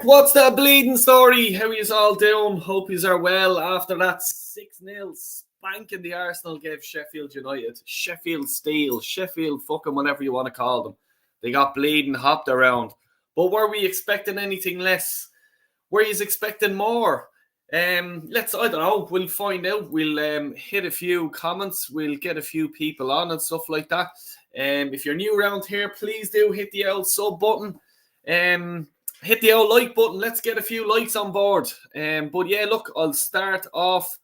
What's the bleeding story? How yous all doing? Hope yous are well after that 6-0 spanking the Arsenal gave Sheffield United. Sheffield Steel, Sheffield fucking whatever you want to call them. They got bleeding hopped around. But were we expecting anything less? Were yous expecting more? I don't know, we'll find out. We'll hit a few comments. We'll get a few people on and stuff like that. If you're new around here, please do hit the old sub button. Hit the old like button. Let's get a few likes on board. But yeah, look, I'll start off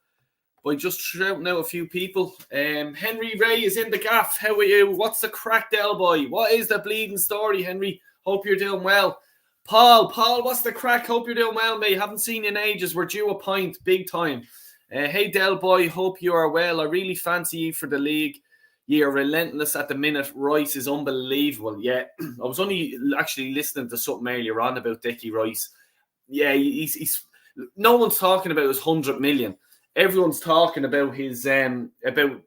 by just shouting out a few people. Henry Ray is in the gaff. How are you? What's the crack, Del Boy? What is the bleeding story, Henry? Hope you're doing well. Paul, what's the crack? Hope you're doing well, mate. Haven't seen you in ages. We're due a pint, big time. Hey, Del Boy, hope you are well. I really fancy you for the league. You're relentless at the minute. Rice is unbelievable. Yeah, I was only actually listening to something earlier on about Dickie Rice. Yeah, he's no one's talking about his 100 million. Everyone's talking about his about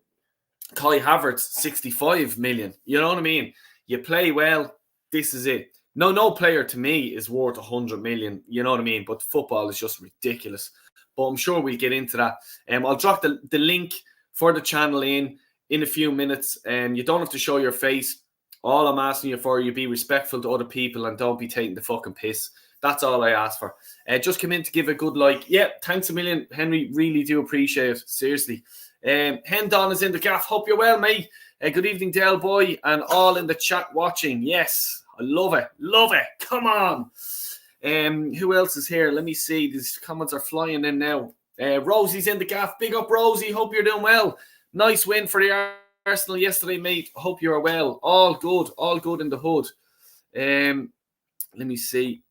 Kai Havertz 65 million. You know what I mean? You play well, this is it. No player to me is worth 100 million. You know what I mean? But football is just ridiculous. But I'm sure we'll get into that. I'll drop the link for the channel in a few minutes. You don't have to show your face. All I'm asking you for, you be respectful to other people and don't be taking the fucking piss. That's all I ask for. Just come in to give a good like. Yeah, thanks a million, Henry. Really do appreciate it. Seriously. Hendon is in the gaff. Hope you're well, mate. Good evening, Del Boy, and all in the chat watching. Yes, I love it. Love it. Come on. Who else is here? Let me see. These comments are flying in now. Rosie's in the gaff. Big up, Rosie. Hope you're doing well. Nice win for the Arsenal yesterday, mate. Hope you're well. All good in the hood. Let me see.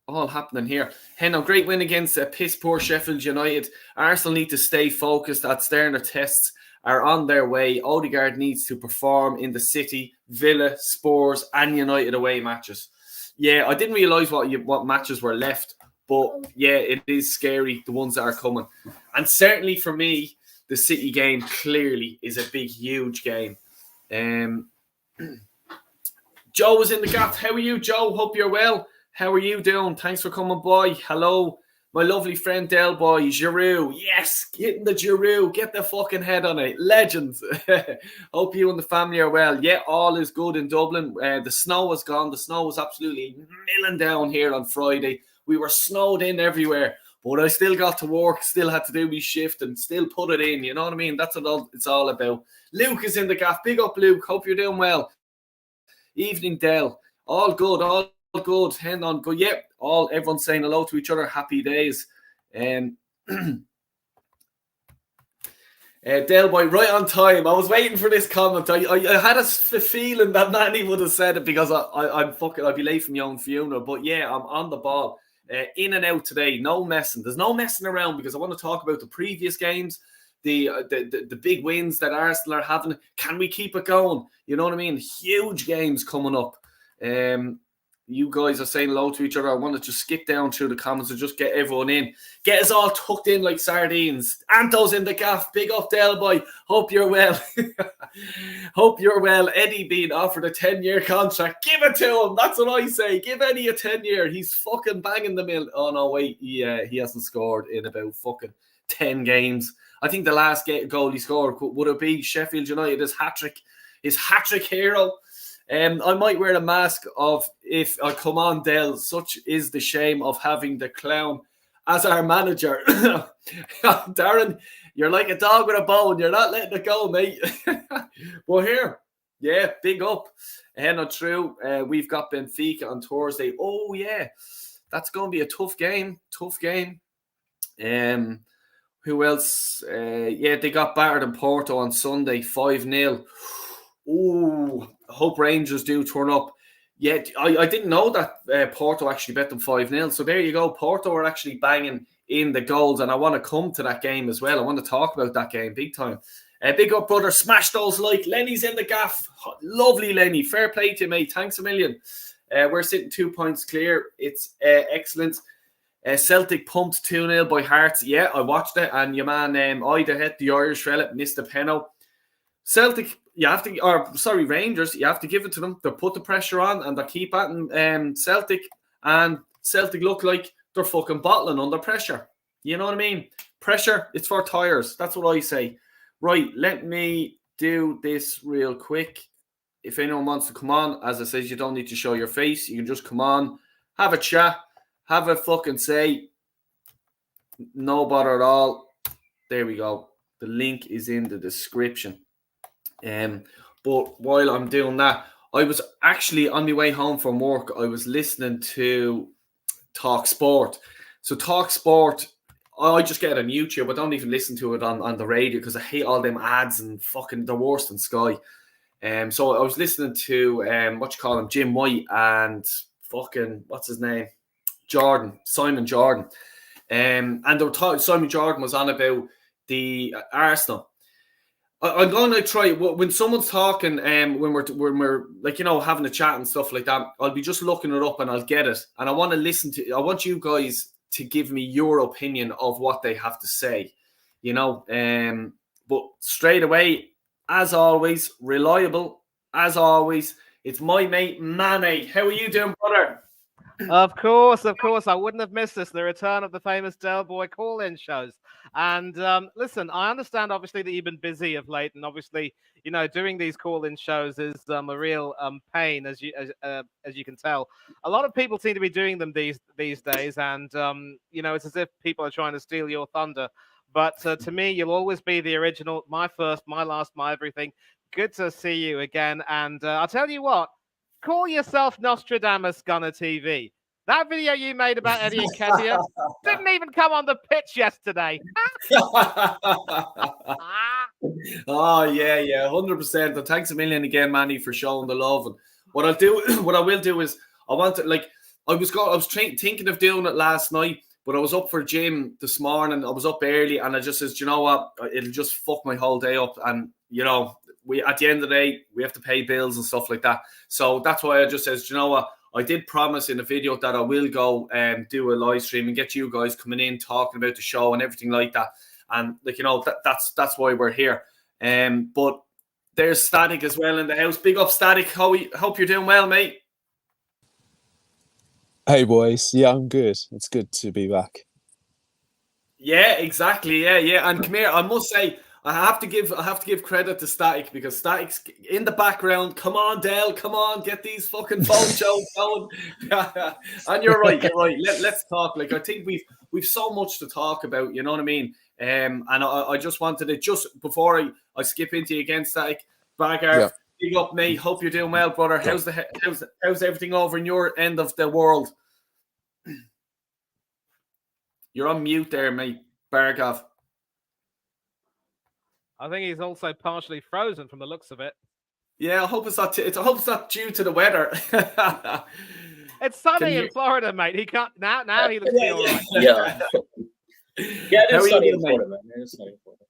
All happening here. Henno, great win against a piss poor Sheffield United. Arsenal need to stay focused. At Sterner tests are on their way. Odegaard needs to perform in the City, Villa, Spurs, and United away matches. Yeah, I didn't realise what matches were left, but yeah, it is scary, the ones that are coming. And certainly for me, the City game clearly is a big, huge game. Joe is in the gap. How are you, Joe? Hope you're well. How are you doing? Thanks for coming by. Hello, my lovely friend Del Boy. Giroud. Yes, getting the Giroud. Get the fucking head on it. Legends. Hope you and the family are well. Yeah, all is good in Dublin. The snow was gone. The snow was absolutely milling down here on Friday. We were snowed in everywhere. But I still got to work, still had to do my shift and still put it in. You know what I mean? That's what it's all about. Luke is in the gaff. Big up, Luke. Hope you're doing well. Evening, Del. All good, all good. Hang on. Good. Yep. Everyone's saying hello to each other. Happy days. Del Boy, right on time. I was waiting for this comment. I had a feeling that Manny would have said it because I'd be late from your own funeral. But yeah, I'm on the ball. In and out today, no messing. There's no messing around because I want to talk about the previous games, the big wins that Arsenal are having. Can we keep it going? You know what I mean? Huge games coming up. You guys are saying hello to each other. I want to just skip down through the comments and just get everyone in. Get us all tucked in like sardines. Anto's in the gaff. Big up, Del Boy. Hope you're well. Hope you're well. Eddie being offered a 10-year contract. Give it to him. That's what I say. Give Eddie a 10-year. He's fucking banging the mill. Oh, no, wait. He hasn't scored in about fucking 10 games. I think the last goal he scored would have been Sheffield United, his hat-trick hero. I might wear a mask of if I come on, Del. Such is the shame of having the clown as our manager. Darren, you're like a dog with a bone. You're not letting it go, mate. Well, here, yeah, big up. Not true. We've got Benfica on Thursday. Oh, yeah. That's going to be a tough game. Who else? Yeah, they got battered in Porto on Sunday, 5-0. Oh, I hope Rangers do turn up. Yeah, I didn't know that Porto actually bet them 5-0. So there you go. Porto are actually banging in the goals, and I want to come to that game as well. I want to talk about that game big time. Big up, brother. Smash those like. Lenny's in the gaff. Lovely, Lenny. Fair play to you, mate. Thanks a million. We're sitting 2 points clear. It's excellent. Celtic pumped 2-0 by Hearts. Yeah, I watched it, and your man Ida hit the Irish fella, missed the penalty. Celtic, Rangers, you have to give it to them. They put the pressure on and they keep at Celtic, and Celtic look like they're fucking bottling under pressure. You know what I mean? Pressure, it's for tires. That's what I say. Right, let me do this real quick. If anyone wants to come on, as I said, you don't need to show your face. You can just come on, have a chat, have a fucking say. No bother at all. There we go. The link is in the description. But while I'm doing that, I was actually on my way home from work. I was listening to Talk Sport. So Talk Sport, I just get it on YouTube. I don't even listen to it on the radio because I hate all them ads and fucking they're worse than Sky. So I was listening to Jim White and fucking what's his name, Simon Jordan, and they were talking. Simon Jordan was on about the Arsenal. I'm going to try when someone's talking, when we're like having a chat and stuff like that. I'll be just looking it up and I'll get it, and I want to listen to. I want you guys to give me your opinion of what they have to say, But straight away, as always, reliable as always. It's my mate Manny. How are you doing, brother? Of course. I wouldn't have missed this. The return of the famous Del Boy call-in shows. And listen, I understand obviously that you've been busy of late, and obviously, doing these call-in shows is a real pain, as you can tell. A lot of people seem to be doing them these days, and it's as if people are trying to steal your thunder. But to me, you'll always be the original, my first, my last, my everything. Good to see you again. And I'll tell you what. Call yourself Nostradamus Gunner TV. That video you made about Eddie Nketiah didn't even come on the pitch yesterday. Oh, yeah, 100%. And thanks a million again, Manny, for showing the love. And what I will do is I want to, I was thinking of doing it last night, but I was up for gym this morning. I was up early, and I just says, you know what? It'll just fuck my whole day up. And, we at the end of the day, we have to pay bills and stuff like that. So that's why I just says, you know what? I did promise in a video that I will go and do a live stream and get you guys coming in, talking about the show and everything like that. And that's why we're here. But there's Static as well in the house. Big up, Static. Hope you're doing well, mate. Hey boys, yeah, I'm good. It's good to be back. Yeah, exactly. Yeah. And come here, I must say, I have to give credit to Static because Static's in the background. Come on, Dale. Come on, get these fucking phone shows going. And you're right. Let's talk. I think we've so much to talk about. You know what I mean? And I just wanted to just before I skip into you again, Static. Bagger, big up, mate. Hope you're doing well, brother. How's everything over in your end of the world? You're on mute there, mate. Bargov. I think he's also partially frozen from the looks of it. Yeah, I hope it's not. I hope it's not due to the weather. It's sunny in Florida, mate. He can't now. He looks all right. Yeah, it is sunny in Florida, man. It is sunny in Florida.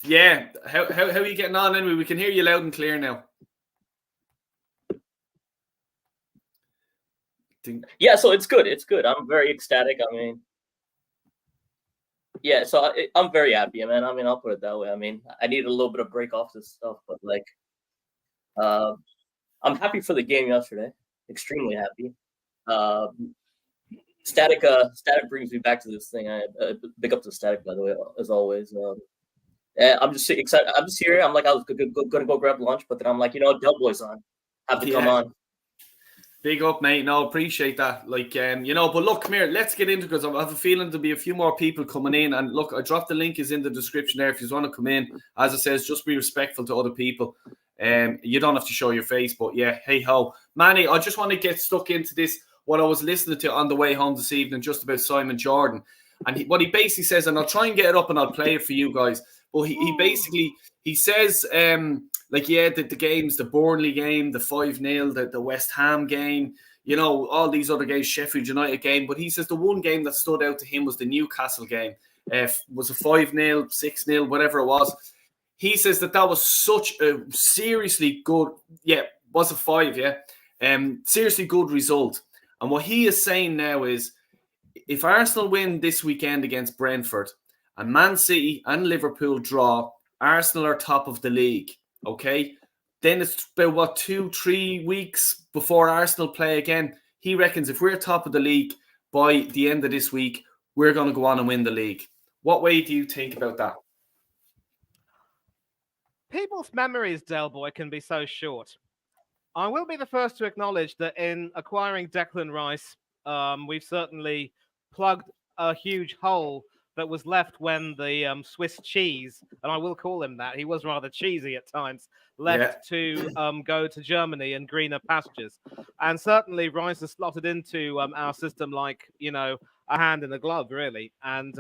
Yeah, how are you getting on anyway? We can hear you loud and clear now. Yeah, so it's good. It's good. I'm very ecstatic. I mean. Yeah, so I'm very happy, man. I mean, I'll put it that way. I mean, I need a little bit of break off this stuff, but I'm happy for the game yesterday. Extremely happy. Static brings me back to this thing. Big up to Static, by the way, as always. I'm just excited. I'm just here. I'm like, I was gonna go grab lunch, but then I'm like, Del Boy's on. Have to come on. Big up, mate. No, appreciate that. But look, come here. Let's get into it because I have a feeling there'll be a few more people coming in. And look, I dropped the link is in the description there. If you want to come in, as I says, just be respectful to other people. You don't have to show your face, but yeah, hey ho, Manny. I just want to get stuck into this. What I was listening to on the way home this evening, just about Simon Jordan, and what he basically says, and I'll try and get it up and I'll play it for you guys. But he basically says, the games, the Burnley game, the 5-0, the West Ham game, all these other games, Sheffield United game. But he says the one game that stood out to him was the Newcastle game. Was a 5-0, 6-0, whatever it was. He says that was such a seriously good, was a 5, seriously good result. And what he is saying now is, if Arsenal win this weekend against Brentford, and Man City and Liverpool draw, Arsenal are top of the league, okay? Then it's about, 2-3 weeks before Arsenal play again. He reckons if we're top of the league by the end of this week, we're going to go on and win the league. What way do you think about that? People's memories, Del Boy, can be so short. I will be the first to acknowledge that in acquiring Declan Rice, we've certainly plugged a huge hole that was left when the Swiss cheese, and I will call him that, he was rather cheesy at times, left to go to Germany and greener pastures. And certainly Rice has slotted into our system like, a hand in a glove, really. And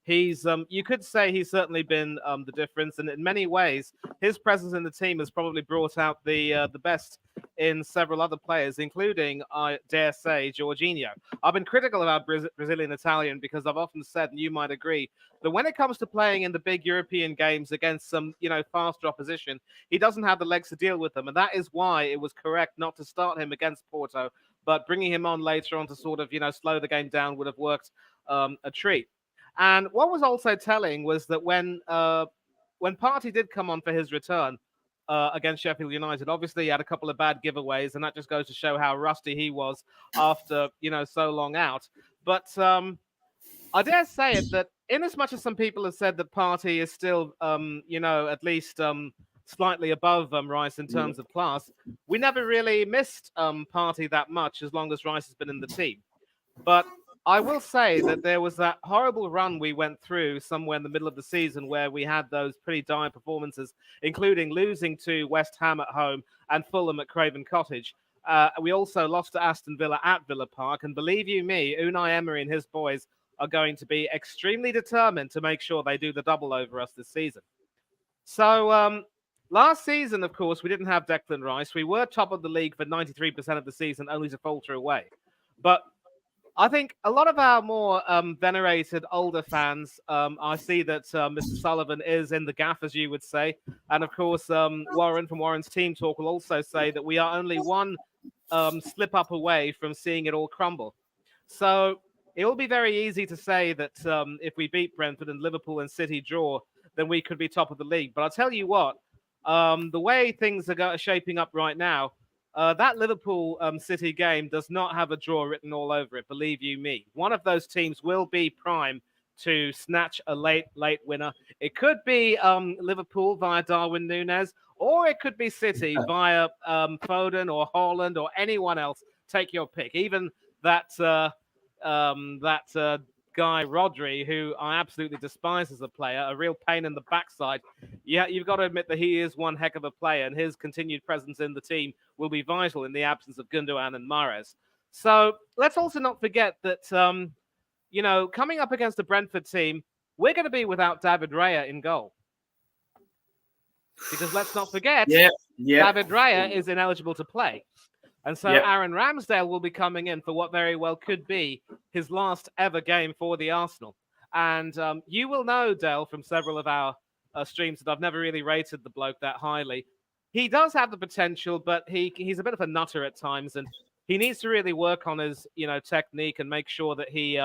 he's, you could say he's certainly been the difference. And in many ways, his presence in the team has probably brought out the best in several other players, including, I dare say, Jorginho. I've been critical about Brazilian Italian because I've often said, and you might agree, that when it comes to playing in the big European games against some, faster opposition, he doesn't have the legs to deal with them. And that is why it was correct not to start him against Porto, but bringing him on later on to sort of, slow the game down would have worked a treat. And what was also telling was that when Partey did come on for his return against Sheffield United, obviously he had a couple of bad giveaways, and that just goes to show how rusty he was after, so long out. But I dare say it that in as much as some people have said that Partey is still, at least slightly above Rice in terms of class, we never really missed Partey that much as long as Rice has been in the team. But I will say that there was that horrible run we went through somewhere in the middle of the season where we had those pretty dire performances, including losing to West Ham at home and Fulham at Craven Cottage. We also lost to Aston Villa at Villa Park. And believe you me, Unai Emery and his boys are going to be extremely determined to make sure they do the double over us this season. So last season, of course, we didn't have Declan Rice. We were top of the league for 93% of the season, only to falter away. But I think a lot of our more venerated older fans, I see that Mr. Sullivan is in the gaff, as you would say. And of course, Warren from Warren's Team Talk will also say that we are only one slip up away from seeing it all crumble. So it will be very easy to say that if we beat Brentford and Liverpool and City draw, then we could be top of the league. But I'll tell you what, the way things are shaping up right now, that Liverpool City game does not have a draw written all over it, believe you me. One of those teams will be prime to snatch a late winner. It could be Liverpool via Darwin Núñez, or it could be City via Foden or Haaland or anyone else. Take your pick. Even that guy Rodri, who I absolutely despise as a player, a real pain in the backside. Yeah, you've got to admit that he is one heck of a player, and his continued presence in the team will be vital in the absence of Gundogan and Mahrez. So let's also not forget that, coming up against the Brentford team, we're going to be without David Raya in goal. Because let's not forget, David Raya is ineligible to play. And so Aaron Ramsdale will be coming in for what very well could be his last ever game for the Arsenal. And you will know, Del, from several of our streams that I've never really rated the bloke that highly. He does have the potential, but he's a bit of a nutter at times, and he needs to really work on his technique and make sure that he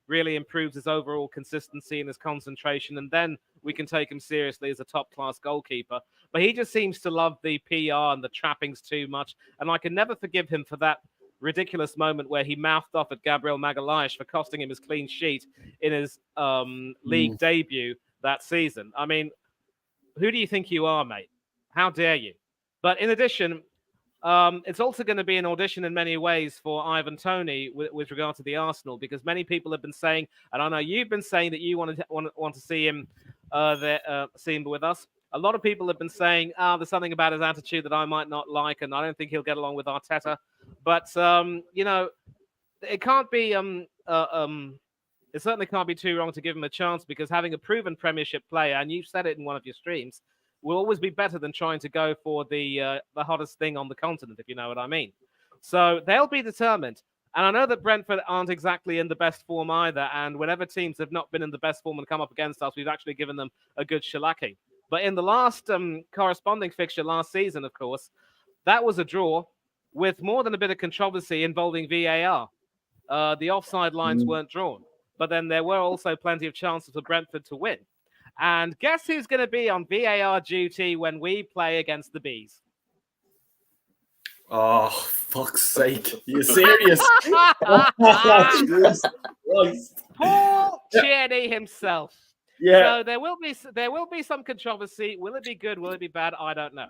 really improves his overall consistency and his concentration, and then we can take him seriously as a top-class goalkeeper. But he just seems to love the PR and the trappings too much, and I can never forgive him for that ridiculous moment where he mouthed off at Gabriel Magalhaes for costing him his clean sheet in his league debut that season. I mean, who do you think you are, mate? How dare you? But in addition, it's also going to be an audition in many ways for Ivan Toney with regard to the Arsenal, because many people have been saying, and I know you've been saying that you want to see him with us. A lot of people have been saying, there's something about his attitude that I might not like, and I don't think he'll get along with Arteta. But it can't be it certainly can't be too wrong to give him a chance, because having a proven Premiership player, and you've said it in one of your streams, will always be better than trying to go for the hottest thing on the continent, if you know what I mean. So they'll be determined. And I know that Brentford aren't exactly in the best form either. And whenever teams have not been in the best form and come up against us, we've actually given them a good shellacking. But in the last corresponding fixture last season, of course, that was a draw with more than a bit of controversy involving VAR. The offside lines weren't drawn. But then there were also plenty of chances for Brentford to win. And guess who's going to be on VAR duty when we play against the Bees? Oh, fuck's sake. You serious? Jesus Christ. Paul Tierney himself. Yeah. So there will be some controversy. Will it be good? Will it be bad? I don't know.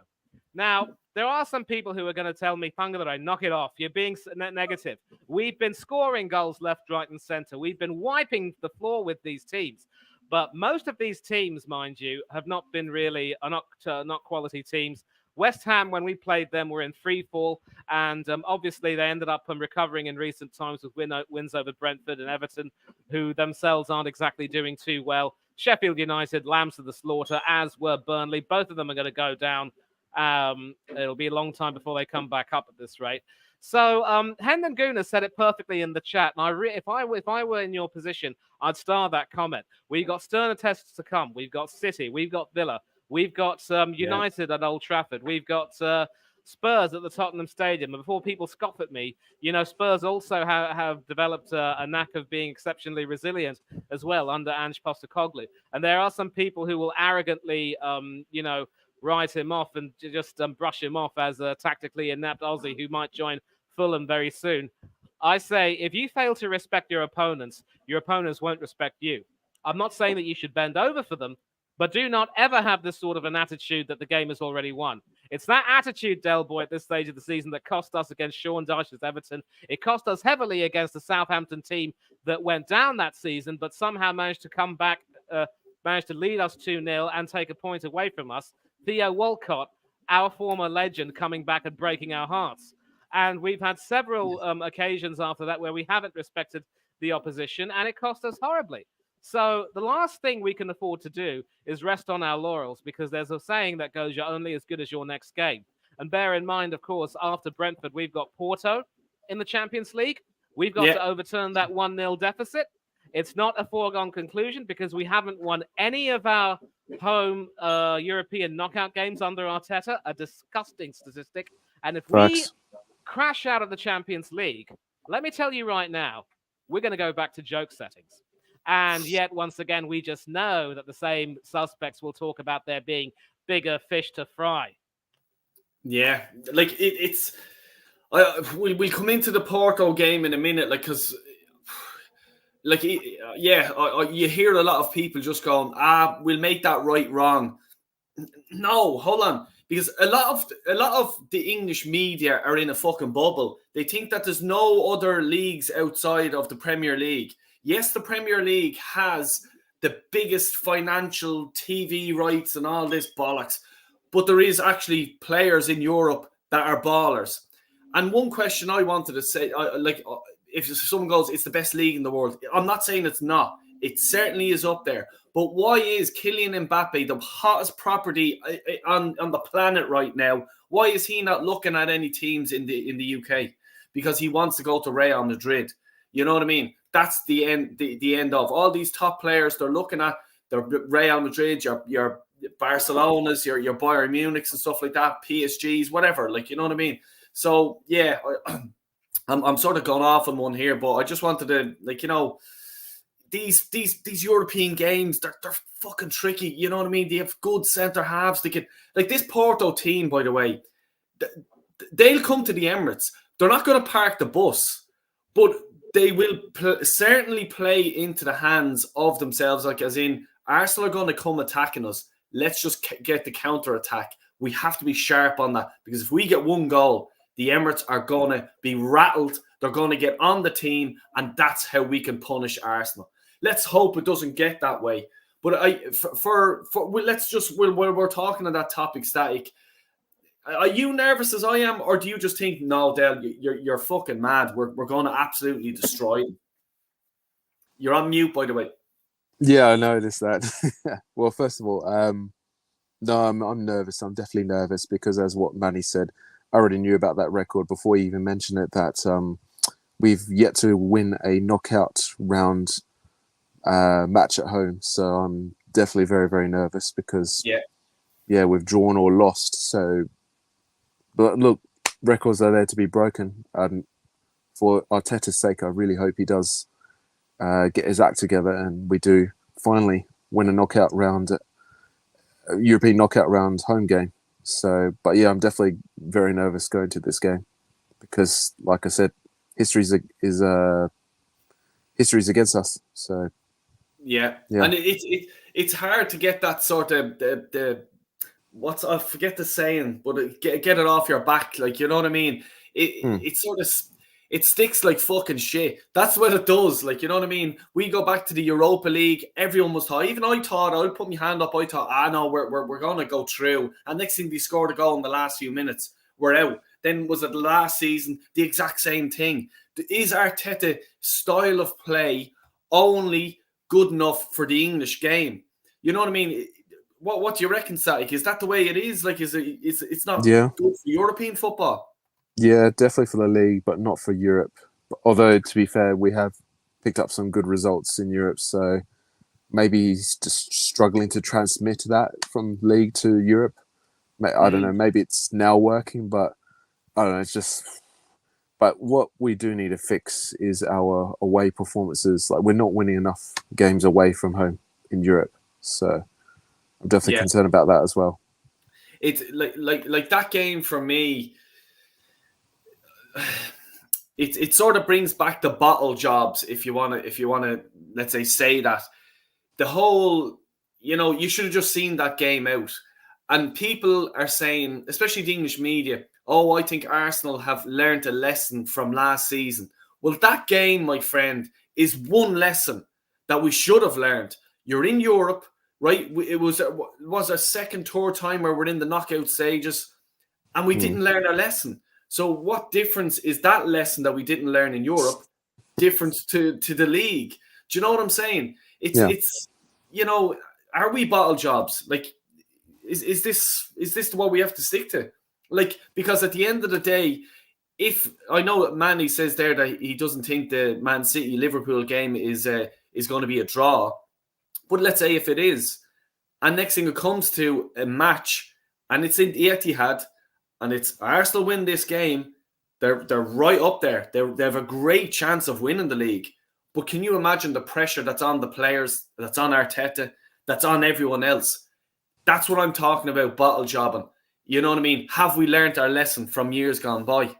Now, there are some people who are going to tell me, Fangalore, knock it off. You're being negative. We've been scoring goals left, right, and center. We've been wiping the floor with these teams. But most of these teams, mind you, have not been really not quality teams. West Ham, when we played them, were in free fall. And obviously, they ended up recovering in recent times with wins over Brentford and Everton, who themselves aren't exactly doing too well. Sheffield United, lambs to the slaughter, as were Burnley. Both of them are going to go down. It'll be a long time before they come back up at this rate. So Hendon Guna said it perfectly in the chat. And if I were in your position, I'd star that comment. We've got sterner tests to come. We've got City. We've got Villa. We've got United at Old Trafford. We've got Spurs at the Tottenham Stadium. And before people scoff at me, Spurs also have developed a knack of being exceptionally resilient as well under Ange Postecoglou. And there are some people who will arrogantly, write him off and just brush him off as a tactically inept Aussie who might join Fulham very soon. I say, if you fail to respect your opponents won't respect you. I'm not saying that you should bend over for them, but do not ever have this sort of an attitude that the game is already won. It's that attitude, Del Boy, at this stage of the season that cost us against Sean Dyche's Everton. It cost us heavily against the Southampton team that went down that season, but somehow managed to come back, managed to lead us 2-0 and take a point away from us. Theo Walcott, our former legend, coming back and breaking our hearts. And we've had several occasions after that where we haven't respected the opposition, and it cost us horribly. So the last thing we can afford to do is rest on our laurels, because there's a saying that goes, you're only as good as your next game. And bear in mind, of course, after Brentford, we've got Porto in the Champions League. We've got to overturn that 1-0 deficit. It's not a foregone conclusion because we haven't won any of our home European knockout games under Arteta, a disgusting statistic. And if we crash out of the Champions League, let me tell you right now, we're going to go back to joke settings. And yet, once again, we just know that the same suspects will talk about there being bigger fish to fry. Yeah, like it's... we'll come into the Porto game in a minute, because... you hear a lot of people just going, we'll make that right wrong. No, hold on. Because a lot of the English media are in a fucking bubble. They think that there's no other leagues outside of the Premier League. Yes, the Premier League has the biggest financial TV rights and all this bollocks, but there is actually players in Europe that are ballers. And one question I wanted to say, if someone goes, it's the best league in the world. I'm not saying it's not. It certainly is up there. But why is Kylian Mbappe the hottest property on the planet right now? Why is he not looking at any teams in the UK? Because he wants to go to Real Madrid. You know what I mean? That's the end. The end of all these top players. They're looking at the Real Madrid, your Barcelona's, your Bayern Munich's and stuff like that, PSG's, whatever. You know what I mean? So yeah. I'm sort of gone off on one here, but I just wanted to, these European games, they're fucking tricky. You know what I mean? They have good centre halves. They can, this Porto team, by the way, they'll come to the Emirates. They're not going to park the bus, but they will certainly play into the hands of themselves. As in, Arsenal are going to come attacking us. Let's just get the counter attack. We have to be sharp on that, because if we get one goal, the Emirates are going to be rattled. They're going to get on the team, and that's how we can punish Arsenal. Let's hope it doesn't get that way. But we're talking on that topic, Static. Are you nervous as I am, or do you just think, no, Del, you're fucking mad? We're going to absolutely destroy them. You're on mute, by the way. Yeah, I noticed that. Well, first of all, no, I'm nervous. I'm definitely nervous because, as what Manny said, I already knew about that record before you even mentioned it, that we've yet to win a knockout round match at home. So I'm definitely very, very nervous because, we've drawn or lost. So, but look, records are there to be broken. For Arteta's sake, I really hope he does get his act together and we do finally win a knockout round, European knockout round home game. So, but yeah, I'm definitely very nervous going to this game because, like I said, history's against us. So yeah. Yeah. And it's hard to get that sort of the what's I forget the saying, but get it off your back, like, you know what I mean. It sort of it sticks like fucking shit. That's what it does, like, you know what I mean. We go back to the Europa League. Everyone was thought, even I thought, I'll put my hand up. I thought, no, we're gonna go through. And next thing, they scored a goal in the last few minutes. We're out. Then was it the last season? The exact same thing. Is Arteta style of play only good enough for the English game? You know what I mean? What do you reckon, Sadik? Is that the way it is? Like, it's not good for European football? Yeah, definitely for the league, but not for Europe. Although, to be fair, we have picked up some good results in Europe, so maybe he's just struggling to transmit that from league to Europe. I don't know. Maybe it's now working, but I don't know. It's just. But what we do need to fix is our away performances. Like, we're not winning enough games away from home in Europe, so I'm definitely concerned about that as well. It's like that game for me. It sort of brings back the bottle jobs, if you want to, let's say that. The whole, you should have just seen that game out. And people are saying, especially the English media, I think Arsenal have learned a lesson from last season. Well, that game, my friend, is one lesson that we should have learned. You're in Europe, right? It was a second, third time where we're in the knockout stages, and we didn't learn our lesson. So what difference is that lesson that we didn't learn in Europe difference to the league? Do you know what I'm saying? It's are we bottle jobs? Like, is this what we have to stick to? Like, because at the end of the day, if I know that Manny says there that he doesn't think the Man City Liverpool game is going to be a draw, but let's say if it is, and next thing it comes to a match, and it's in the Etihad, and it's Arsenal win this game, they're right up there. They have a great chance of winning the league. But can you imagine the pressure that's on the players, that's on Arteta, that's on everyone else? That's what I'm talking about, bottle jobbing. You know what I mean? Have we learned our lesson from years gone by?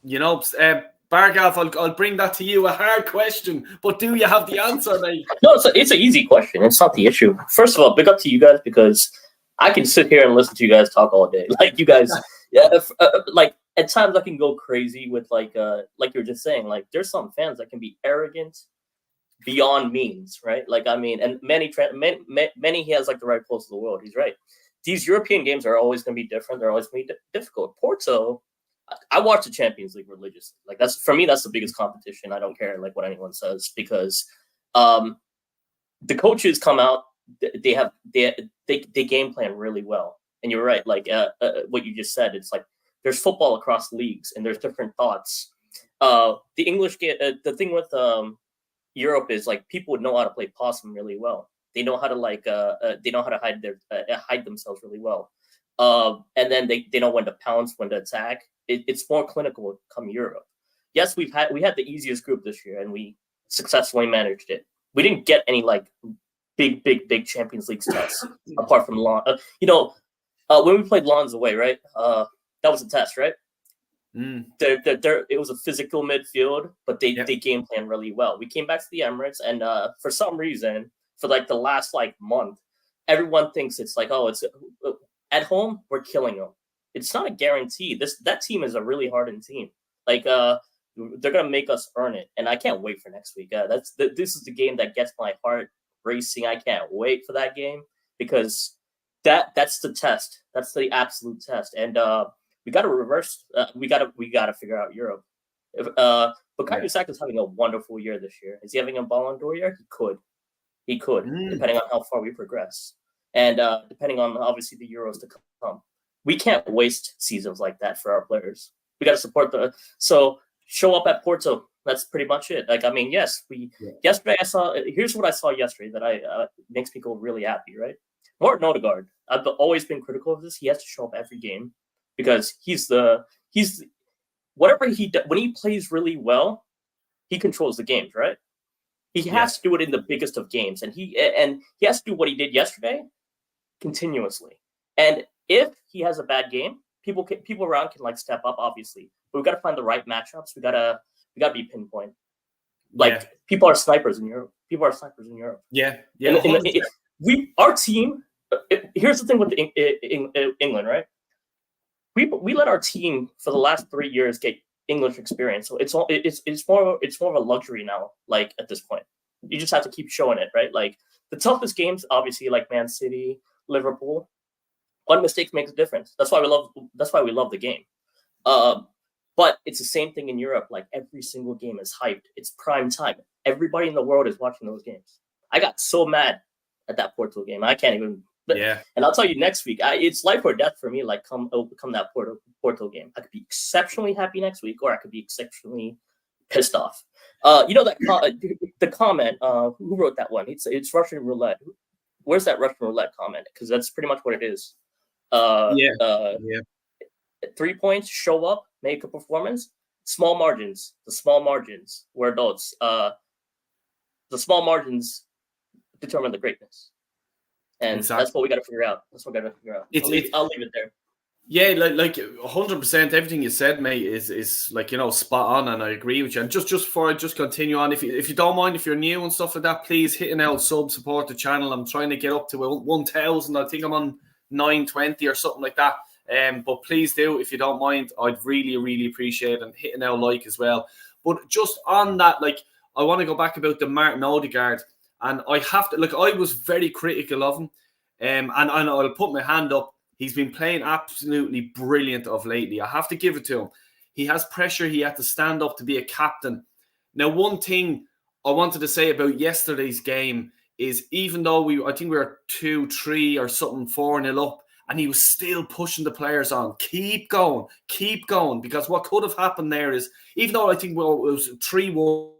Bargav, I'll bring that to you. A hard question, but do you have the answer, mate? No, it's an easy question. It's not the issue. First of all, big up to you guys, because I can sit here and listen to you guys talk all day. Like, you guys, like, at times I can go crazy with like you were just saying, like, there's some fans that can be arrogant beyond means, right? Like, I mean, and many he has like the right pulse of the world. He's right. These European games are always going to be different. They're always going to be difficult. Porto, I watch the Champions League religiously. Like, that's, for me, that's the biggest competition. I don't care like what anyone says, because the coaches come out. They game plan really well. And you're right, like what you just said. It's like there's football across leagues, and there's different thoughts. The English the thing with Europe is, like, people would know how to play possum really well. They know how to they know how to hide themselves really well. And then they know when to pounce, when to attack. It's more clinical come Europe. Yes, we had the easiest group this year, and we successfully managed it. We didn't get any like big Champions League tests apart from Lens. When we played Lens away, right? That was a test, right? It was a physical midfield, but they game plan really well. We came back to the Emirates, and for some reason, for like the last like month, everyone thinks it's like, it's at home we're killing them. It's not a guarantee. That team is a really hardened team. Like they're gonna make us earn it, and I can't wait for next week. This is the game that gets my heart racing. I can't wait for that game, because that's the test. That's the absolute test, and we got to reverse. We got to figure out Europe. Bukayo Saka is having a wonderful year this year. Is he having a Ballon d'Or year? He could, depending on how far we progress, and depending on obviously the Euros to come. We can't waste seasons like that for our players. We got to support so show up at Porto. That's pretty much it. Like, I mean, yes, yesterday here's what I saw yesterday that makes people really happy, right? Martin Odegaard. I've always been critical of this. He has to show up every game, because he's whatever he does, when he plays really well, he controls the games, right? He has to do it in the biggest of games, and he has to do what he did yesterday continuously. And if he has a bad game, people around can like step up, obviously, but we got to find the right matchups. We gotta be pinpoint. Like people are snipers in Europe. Yeah. Our team. Here's the thing with England, right? We let our team for the last 3 years get English experience, so it's more of a luxury now. Like at this point, you just have to keep showing it, right? Like the toughest games, obviously, like Man City, Liverpool. One mistake makes a difference. That's why we love the game. But it's the same thing in Europe. Like every single game is hyped. It's prime time. Everybody in the world is watching those games. I got so mad at that Porto game. I can't even. Yeah. And I'll tell you next week, it's life or death for me. Like come that Porto game, I could be exceptionally happy next week, or I could be exceptionally pissed off. The comment. Who wrote that one? It's Russian roulette. Where's that Russian roulette comment? Because that's pretty much what it is. 3 points, show up, make a performance. Small margins. The small margins. We're adults. The small margins determine the greatness, and that's what we got to figure out. I'll leave it there. Yeah, like 100%. Everything you said, mate, is like, you know, spot on, and I agree with you. And just before I just continue on, if you don't mind, if you're new and stuff like that, please hit an out sub, support the channel. I'm trying to get up to 1,000. I think I'm on 920 or something like that. But please do, if you don't mind, I'd really, really appreciate it, and hit an out like as well. But just on that, like, I want to go back about the Martin Odegaard, and I have to, like, I was very critical of him, and I'll put my hand up. He's been playing absolutely brilliant of lately. I have to give it to him. He has pressure. He had to stand up to be a captain. Now, one thing I wanted to say about yesterday's game is, even though I think we were 2-3 or something, 4-0 up, and he was still pushing the players on. Keep going, because what could have happened there is, even though I think it was 3-1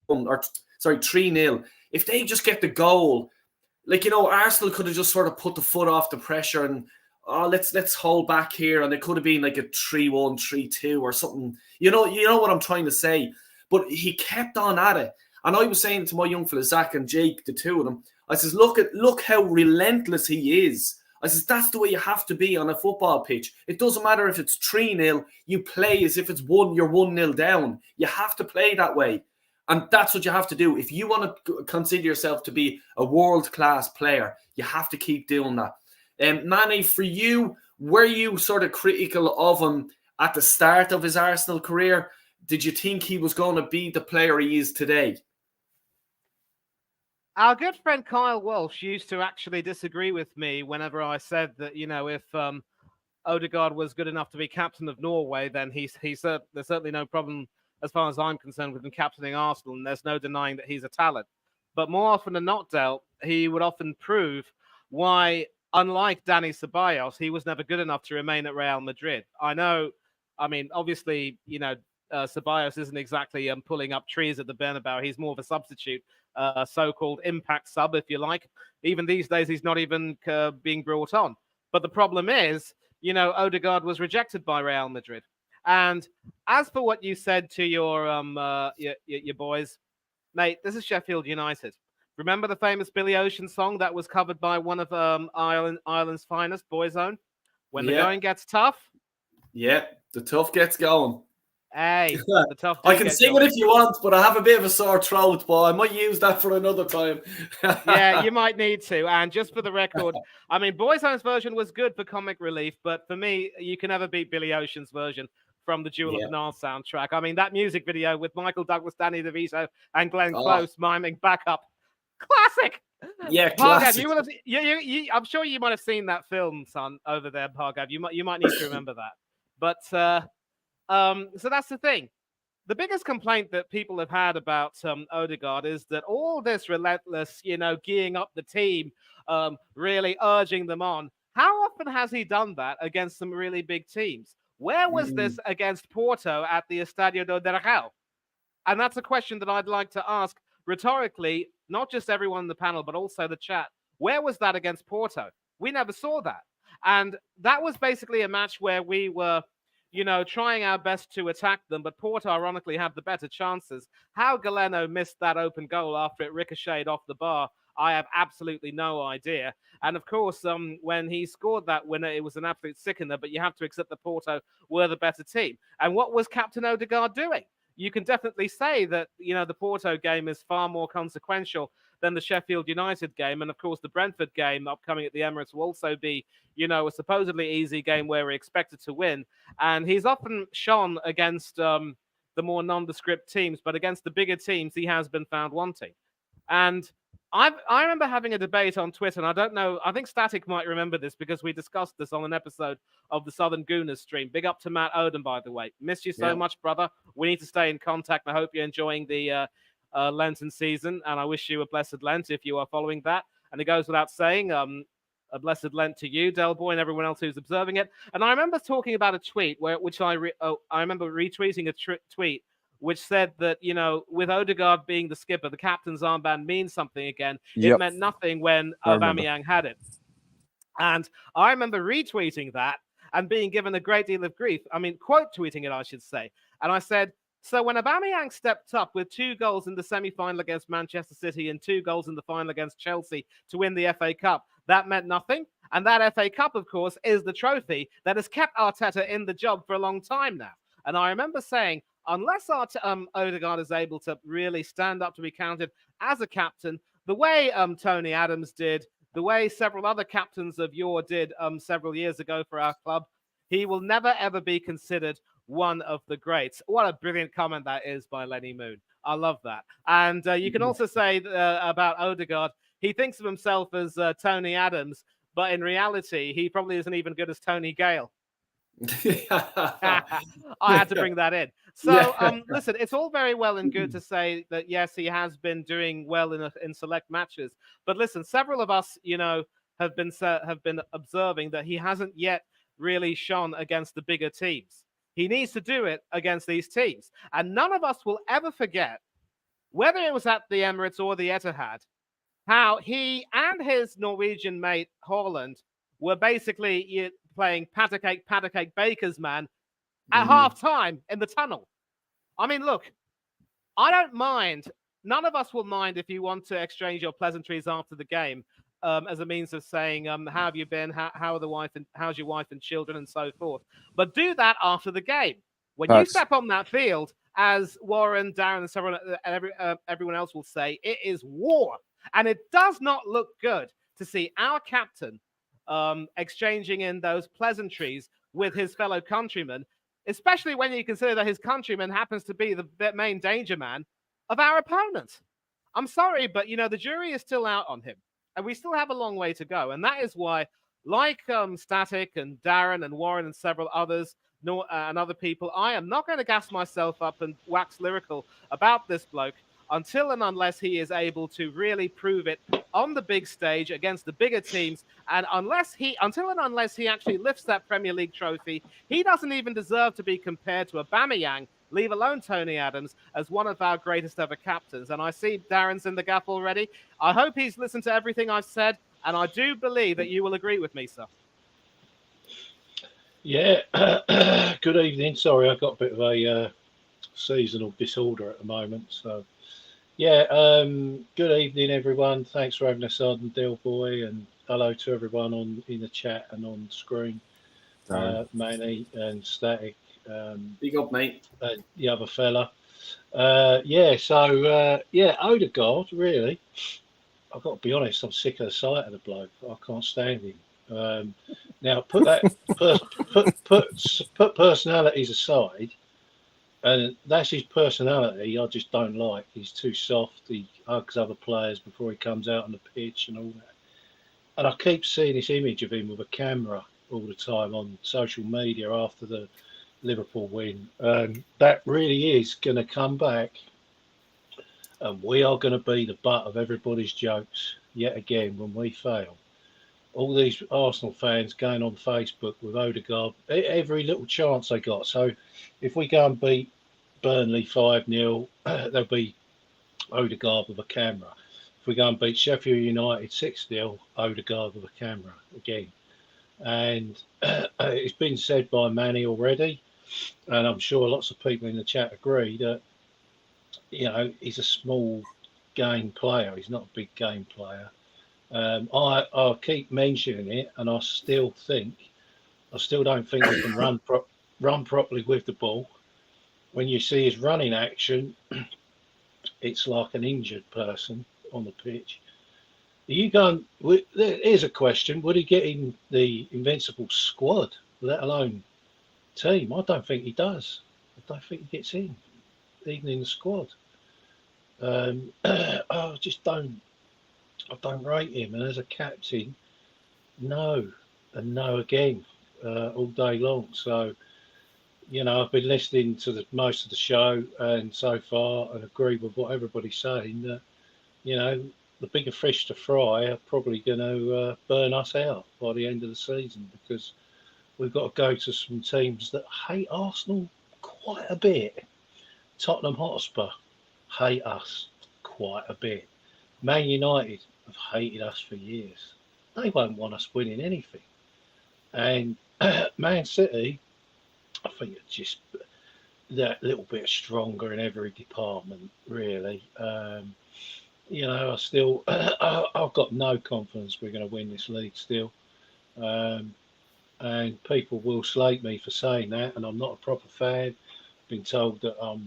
or 3-0, if they just get the goal, like, you know, Arsenal could have just sort of put the foot off the pressure and, let's hold back here, and it could have been like a 3-1, 3-2 or something. You know what I'm trying to say. But he kept on at it, and I was saying to my young fella Zach and Jake, the two of them, I says, look how relentless he is. I says, that's the way you have to be on a football pitch. It doesn't matter if it's 3-0. You play as if it's you're 1-0 down. You have to play that way, and that's what you have to do if you want to consider yourself to be a world-class player. You have to keep doing that. Manny, for you, were you sort of critical of him at the start of his Arsenal career? Did you think he was going to be the player he is today? Our good friend Kyle Walsh used to actually disagree with me whenever I said that, you know, if Odegaard was good enough to be captain of Norway, then there's certainly no problem, as far as I'm concerned, with him captaining Arsenal, and there's no denying that he's a talent. But more often than not, Del, he would often prove why, unlike Dani Ceballos, he was never good enough to remain at Real Madrid. I mean, obviously, you know, Ceballos isn't exactly pulling up trees at the Bernabeu. He's more of a substitute, so-called impact sub, if you like. Even these days, he's not even being brought on. But the problem is, you know, Odegaard was rejected by Real Madrid. And as for what you said to your boys, mate, this is Sheffield United. Remember the famous Billy Ocean song that was covered by one of Ireland's finest, Boyzone? When the going gets tough? Yeah, the tough gets going. Hey, the tough I can sing it if you want, but I have a bit of a sore throat, but I might use that for another time. Yeah, you might need to. And just for the record, I mean, Boyzone's version was good for comic relief, but for me, you can never beat Billy Ocean's version from the Jewel of the Nile soundtrack. I mean, that music video with Michael Douglas, Danny DeVito, and Glenn Close miming backup. Classic. Yeah, classic. Pargav, I'm sure you might have seen that film, son, over there, Pargav. You might need to remember that. But so that's the thing. The biggest complaint that people have had about Odegaard is that all this relentless, you know, geeing up the team, really urging them on. How often has he done that against some really big teams? Where was this against Porto at the Estadio do Dragão? And that's a question that I'd like to ask rhetorically, not just everyone in the panel, but also the chat. Where was that against Porto? We never saw that. And that was basically a match where we were, you know, trying our best to attack them, but Porto ironically had the better chances. How Galeno missed that open goal after it ricocheted off the bar, I have absolutely no idea. And of course, when he scored that winner, it was an absolute sickener, but you have to accept that Porto were the better team. And what was Captain Odegaard doing? You can definitely say that, the Porto game is far more consequential than the Sheffield United game. And of course, the Brentford game upcoming at the Emirates will also be, a supposedly easy game where we're expected to win. And he's often shone against the more nondescript teams, but against the bigger teams, he has been found wanting. And I remember having a debate on Twitter, and I don't know, I think Static might remember this because we discussed this on an episode of the Southern Gooners stream. Big up to Matt Oden, by the way. Miss you so much, brother. We need to stay in contact. I hope you're enjoying the Lenten season, and I wish you a blessed Lent if you are following that. And it goes without saying, a blessed Lent to you, Del Boy, and everyone else who's observing it. And I remember talking about a tweet which I remember retweeting a tweet which said that, with Odegaard being the skipper, the captain's armband means something again. It meant nothing when Aubameyang had it. And I remember retweeting that and being given a great deal of grief. I mean, quote tweeting it, I should say. And I said, so when Aubameyang stepped up with 2 goals in the semi-final against Manchester City and 2 goals in the final against Chelsea to win the FA Cup, that meant nothing. And that FA Cup, of course, is the trophy that has kept Arteta in the job for a long time now. And I remember saying, unless Odegaard is able to really stand up to be counted as a captain, the way Tony Adams did, the way several other captains of yore did several years ago for our club, he will never, ever be considered one of the greats. What a brilliant comment that is by Lenny Moon. I love that. And you can also say about Odegaard, he thinks of himself as Tony Adams, but in reality, he probably isn't even good as Tony Gale. I had to bring that in. So, listen, it's all very well and good to say that, yes, he has been doing well in select matches. But listen, several of us, have been observing that he hasn't yet really shone against the bigger teams. He needs to do it against these teams. And none of us will ever forget, whether it was at the Emirates or the Etihad, how he and his Norwegian mate, Haaland, were basically playing patty cake baker's man at half-time in the tunnel. I mean, look, I don't mind. None of us will mind if you want to exchange your pleasantries after the game as a means of saying, how have you been? How's your wife and children and so forth. But do that after the game. When you step on that field, as Warren, Darren, and several, everyone else will say, it is war. And it does not look good to see our captain exchanging in those pleasantries with his fellow countrymen, especially when you consider that his countryman happens to be the main danger man of our opponent. I'm sorry, but, the jury is still out on him, and we still have a long way to go. And that is why, like Static and Darren and Warren and several others and other people, I am not going to gas myself up and wax lyrical about this bloke until and unless he is able to really prove it on the big stage against the bigger teams. And until and unless he actually lifts that Premier League trophy, he doesn't even deserve to be compared to Aubameyang, leave alone Tony Adams, as one of our greatest ever captains. And I see Darren's in the gaff already. I hope he's listened to everything I've said, and I do believe that you will agree with me, sir. Yeah, good evening. Sorry, I've got a bit of a seasonal disorder at the moment, so yeah, good evening, everyone. Thanks for having us on, Del Boy, and hello to everyone in the chat and on screen. Manny and Static. Big up, mate. The other fella. Odegaard, really. I've got to be honest, I'm sick of the sight of the bloke. I can't stand him. Now, put personalities aside. And that's his personality. I just don't like. He's too soft. He hugs other players before he comes out on the pitch and all that. And I keep seeing this image of him with a camera all the time on social media after the Liverpool win. That really is going to come back. And we are going to be the butt of everybody's jokes yet again when we fail. All these Arsenal fans going on Facebook with Odegaard, every little chance they got. So if we go and beat Burnley 5-0, there'll be Odegaard with a camera. If we go and beat Sheffield United 6-0, Odegaard with a camera again. And it's been said by Manny already, and I'm sure lots of people in the chat agree that, he's a small game player. He's not a big game player. I keep mentioning it, and I still don't think he can run properly with the ball. When you see his running action, it's like an injured person on the pitch. Are you going? Here's a question: would he get in the invincible squad, let alone team? I don't think he does. I don't think he gets in, even in the squad. I just don't. I don't rate him, and as a captain, no, and no again, all day long. So, I've been listening to most of the show, and so far, and agree with what everybody's saying that, the bigger fish to fry are probably going to burn us out by the end of the season, because we've got to go to some teams that hate Arsenal quite a bit. Tottenham Hotspur hate us quite a bit. Man United have hated us for years. They won't want us winning anything. And Man City, I think it's just that little bit stronger in every department, really. I've got no confidence we're going to win this league still. And people will slate me for saying that, and I'm not a proper fan. I've been told that I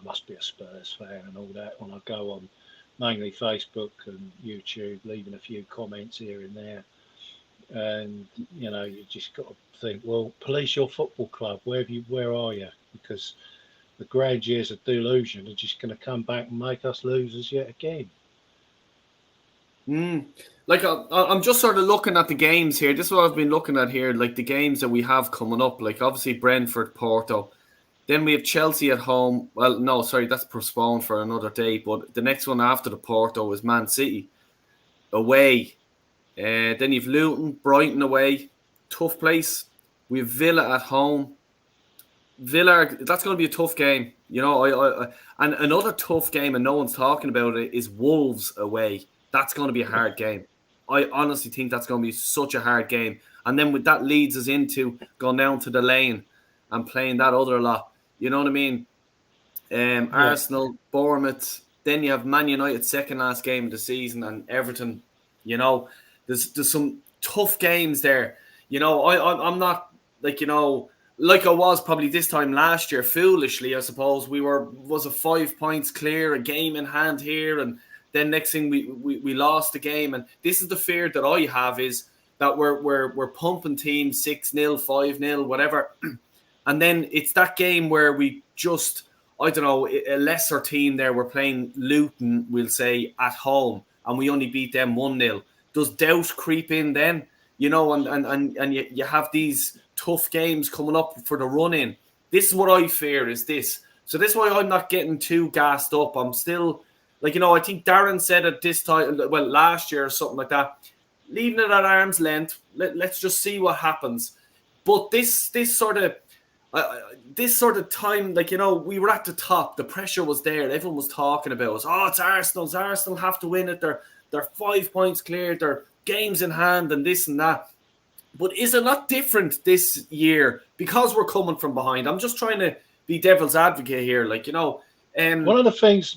must be a Spurs fan and all that when I go on mainly Facebook and YouTube, leaving a few comments here and there. And, you just got to think, well, police your football club. Where are you? Because the grand years of delusion are just going to come back and make us losers yet again. Like, I'm just sort of looking at the games here. This is what I've been looking at here, like the games that we have coming up. Like, obviously, Brentford, Porto. Then we have Chelsea at home. Well, no, sorry, that's postponed for another day. But the next one after the Porto is Man City away. Then you've Luton, Brighton away. Tough place. We have Villa at home. Villa, that's going to be a tough game. And another tough game, and no one's talking about it, is Wolves away. That's going to be a hard game. I honestly think that's going to be such a hard game. And then that leads us into going down to the lane and playing that other lot. You know what I mean? Arsenal, Bournemouth. Then you have Man United second last game of the season, and Everton. There's some tough games there. I'm not like I was probably this time last year. Foolishly, I suppose was a 5 points clear, a game in hand here, and then next thing we lost the game. And this is the fear that I have, is that we're pumping teams 6-0, 5-0, whatever. And then it's that game where we just, I don't know, a lesser team there, we're playing Luton, we'll say, at home, and we only beat them 1-0. Does doubt creep in then? And you have these tough games coming up for the run-in. This is what I fear, is this. So this is why I'm not getting too gassed up. I'm still, I think Darren said at this time, well, last year or something like that, leaving it at arm's length, let's just see what happens. But this sort of time, we were at the top. The pressure was there. Everyone was talking about us. Oh, it's Arsenal. Arsenal have to win it. They're 5 points clear. They're games in hand and this and that. But is it not different this year because we're coming from behind? I'm just trying to be devil's advocate here. One of the things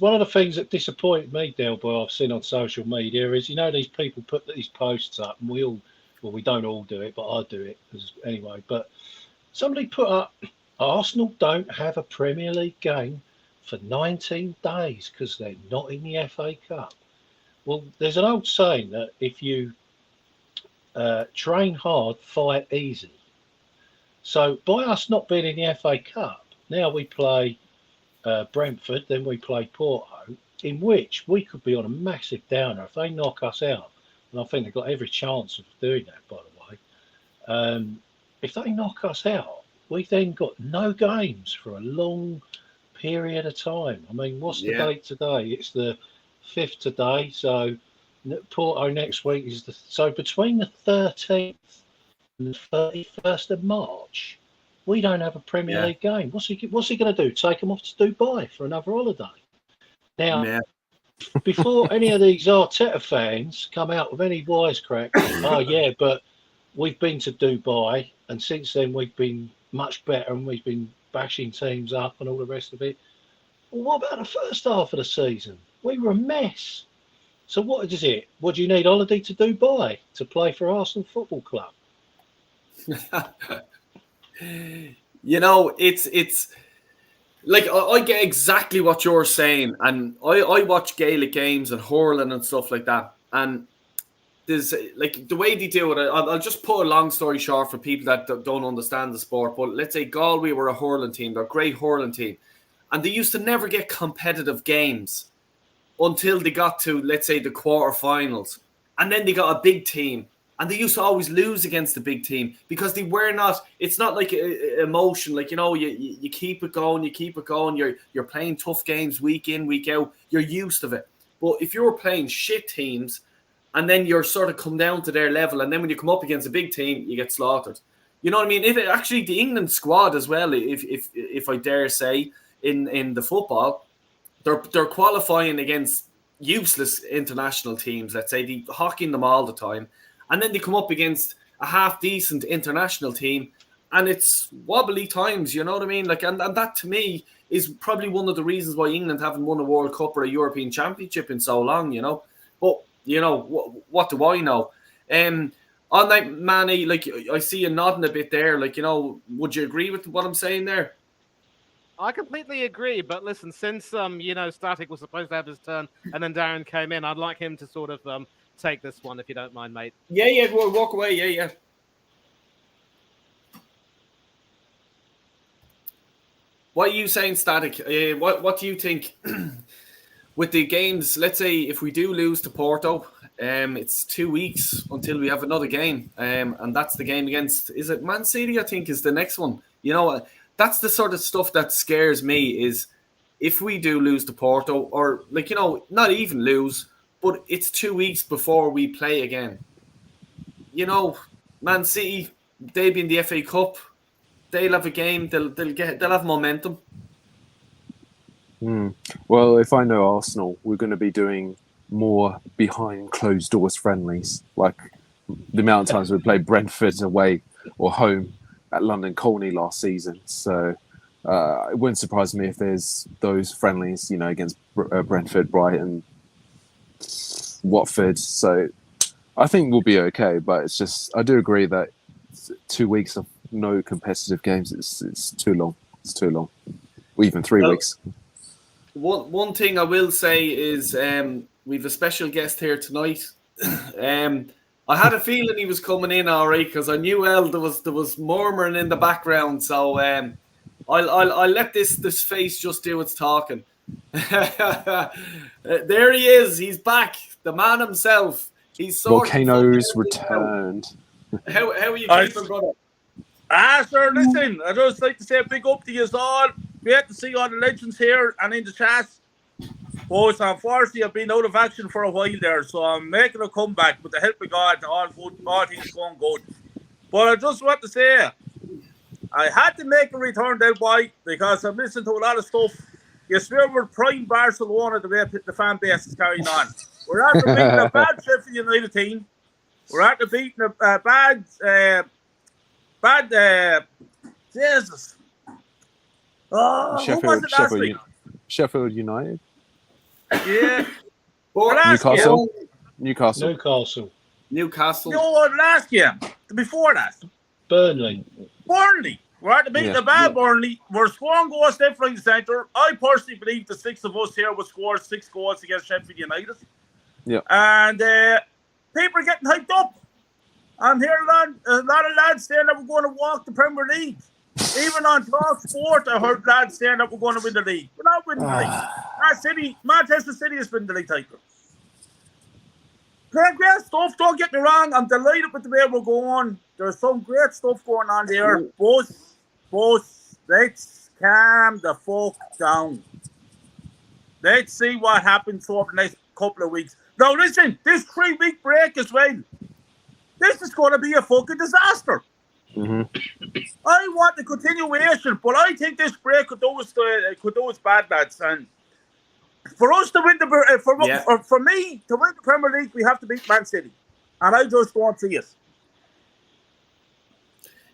that disappointed me, Delboy, I've seen on social media is, these people put these posts up, and we don't all do it, but I do it anyway. But somebody put up, Arsenal don't have a Premier League game for 19 days because they're not in the FA Cup. Well, there's an old saying that if you train hard, fight easy. So by us not being in the FA Cup, now we play Brentford, then we play Porto, in which we could be on a massive downer if they knock us out. And I think they've got every chance of doing that, by the way. If they knock us out, we've then got no games for a long period of time. I mean, what's the date today? It's the 5th today, so Porto next week is so between the 13th and the 31st of March, we don't have a Premier League game. What's he going to do? Take them off to Dubai for another holiday? Now, before any of these Arteta fans come out with any wisecrack, but we've been to Dubai, and since then we've been much better, and we've been bashing teams up and all the rest of it. Well, what about the first half of the season? We were a mess. So what is it? What do you need holiday to Dubai to play for Arsenal Football Club? You know, it's like I get exactly what you're saying, and I watch Gaelic games and hurling and stuff like that, and there's like the way they do it. I'll just put a long story short for people that don't understand the sport. But let's say Galway were a hurling team; they're a great hurling team, and they used to never get competitive games until they got to, let's say, the quarterfinals, and then they got a big team. And they used to always lose against the big team because they were not. It's not like emotion, like, you know, you keep it going, You're playing tough games week in, week out. You're used to it. But if you're playing shit teams, and then you're sort of come down to their level, and then when you come up against a big team, you get slaughtered. You know what I mean? If actually the England squad as well, if I dare say, in the football, they're qualifying against useless international teams. Let's say they hocking them all the time. And then they come up against a half-decent international team, and it's wobbly times, you know what I mean? Like, and that, to me, is probably one of the reasons why England haven't won a World Cup or a European Championship in so long, you know? But, you know, what do I know? On that, Manny, like, I see you nodding a bit there. Like, you know, would you agree with what I'm saying there? I completely agree, but listen, since you know, Static was supposed to have his turn, and then Darren came in, I'd like him to sort of take this one, if you don't mind, mate. Yeah, go walk away. Yeah. What are you saying, Static? What do you think with the games? Let's say if we do lose to Porto, it's 2 weeks until we have another game, and that's the game against, is it Man City? I think is the next one. You know, that's the sort of stuff that scares me. Is if we do lose to Porto, or, like, you know, not even lose, but it's 2 weeks before we play again. You know, Man City, they'll be in the FA Cup. They'll have a game. They'll have momentum. Well, if I know Arsenal, we're going to be doing more behind closed doors friendlies, like the amount of times we played Brentford away or home at London Colney last season. So it wouldn't surprise me if there's those friendlies, you know, against Brentford, Brighton, Watford. So I think we'll be okay. But it's just, I do agree that 2 weeks of no competitive games, it's too long. It's too long. Or even 3 weeks. One thing I will say is we've a special guest here tonight. I had a feeling he was coming in all right because I knew there was murmuring in the background. So I'll let this face just do its talking. There he is. He's back. The man himself. He's Volcanoes returned. How are you keeping, brother? Sir, listen, I'd just like to say a big up to you all. Great to see all the legends here and in the chat. But unfortunately, I've been out of action for a while there, so I'm making a comeback with the help of God. All things going good. But I just want to say, I had to make a return, Del Boy, because I'm listening to a lot of stuff. You swear we're prime Barcelona the way the fan base is carrying on. We're after beating a bad Sheffield United team. We're after beating a bad Jesus. Oh, who was it last week? Sheffield United. Yeah. Newcastle. You know what, last game? Before that? Burnley. We're at the beating the bad Burnley. We're scoring goals left, right, and centre. I personally believe the six of us here will score 6 goals against Sheffield United. Yeah. And people are getting hyped up. I'm hearing a lot of lads saying that we're going to walk the Premier League. Even on Talk Sport, I heard lads saying that we're going to win the league. We're not winning the league. Manchester City has been the league title. Great stuff, don't get me wrong. I'm delighted with the way we're going. There's some great stuff going on there. But let's calm the fuck down. Let's see what happens over the next couple of weeks. Now, listen, this 3-week break as well. This is going to be a fucking disaster. Mm-hmm. I want the continuation, but I think this break could do us bad, lads. And for us to win for me to win the Premier League, we have to beat Man City, and I just don't see it.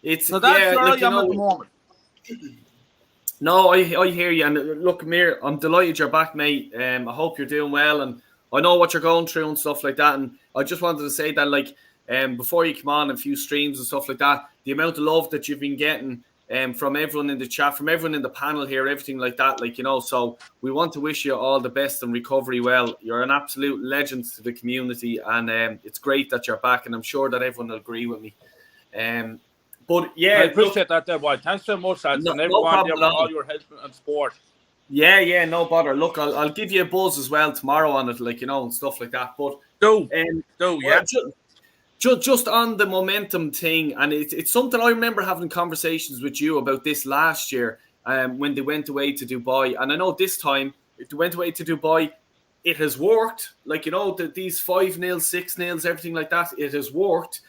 It's so that's where I am at the moment. No, I hear you. And look, Amir, I'm delighted you're back, mate. I hope you're doing well. And I know what you're going through and stuff like that. And I just wanted to say that, like, before you come on a few streams and stuff like that, the amount of love that you've been getting from everyone in the chat, from everyone in the panel here, everything like that, like, you know, so we want to wish you all the best and recovery well. You're an absolute legend to the community, and it's great that you're back, and I'm sure that everyone will agree with me. But yeah, I appreciate that there, boy. Thanks so much, lads, No- and no everyone problem there at for all. all your help and support. yeah, no bother. Look, I'll give you a buzz as well tomorrow on it, like, you know, and stuff like that. But Do, well, yeah. just on the momentum thing, and it's something I remember having conversations with you about this last year, when they went away to Dubai, and I know this time if they went away to Dubai, it has worked. Like, you know, these 5-0, 6-0, everything like that, it has worked.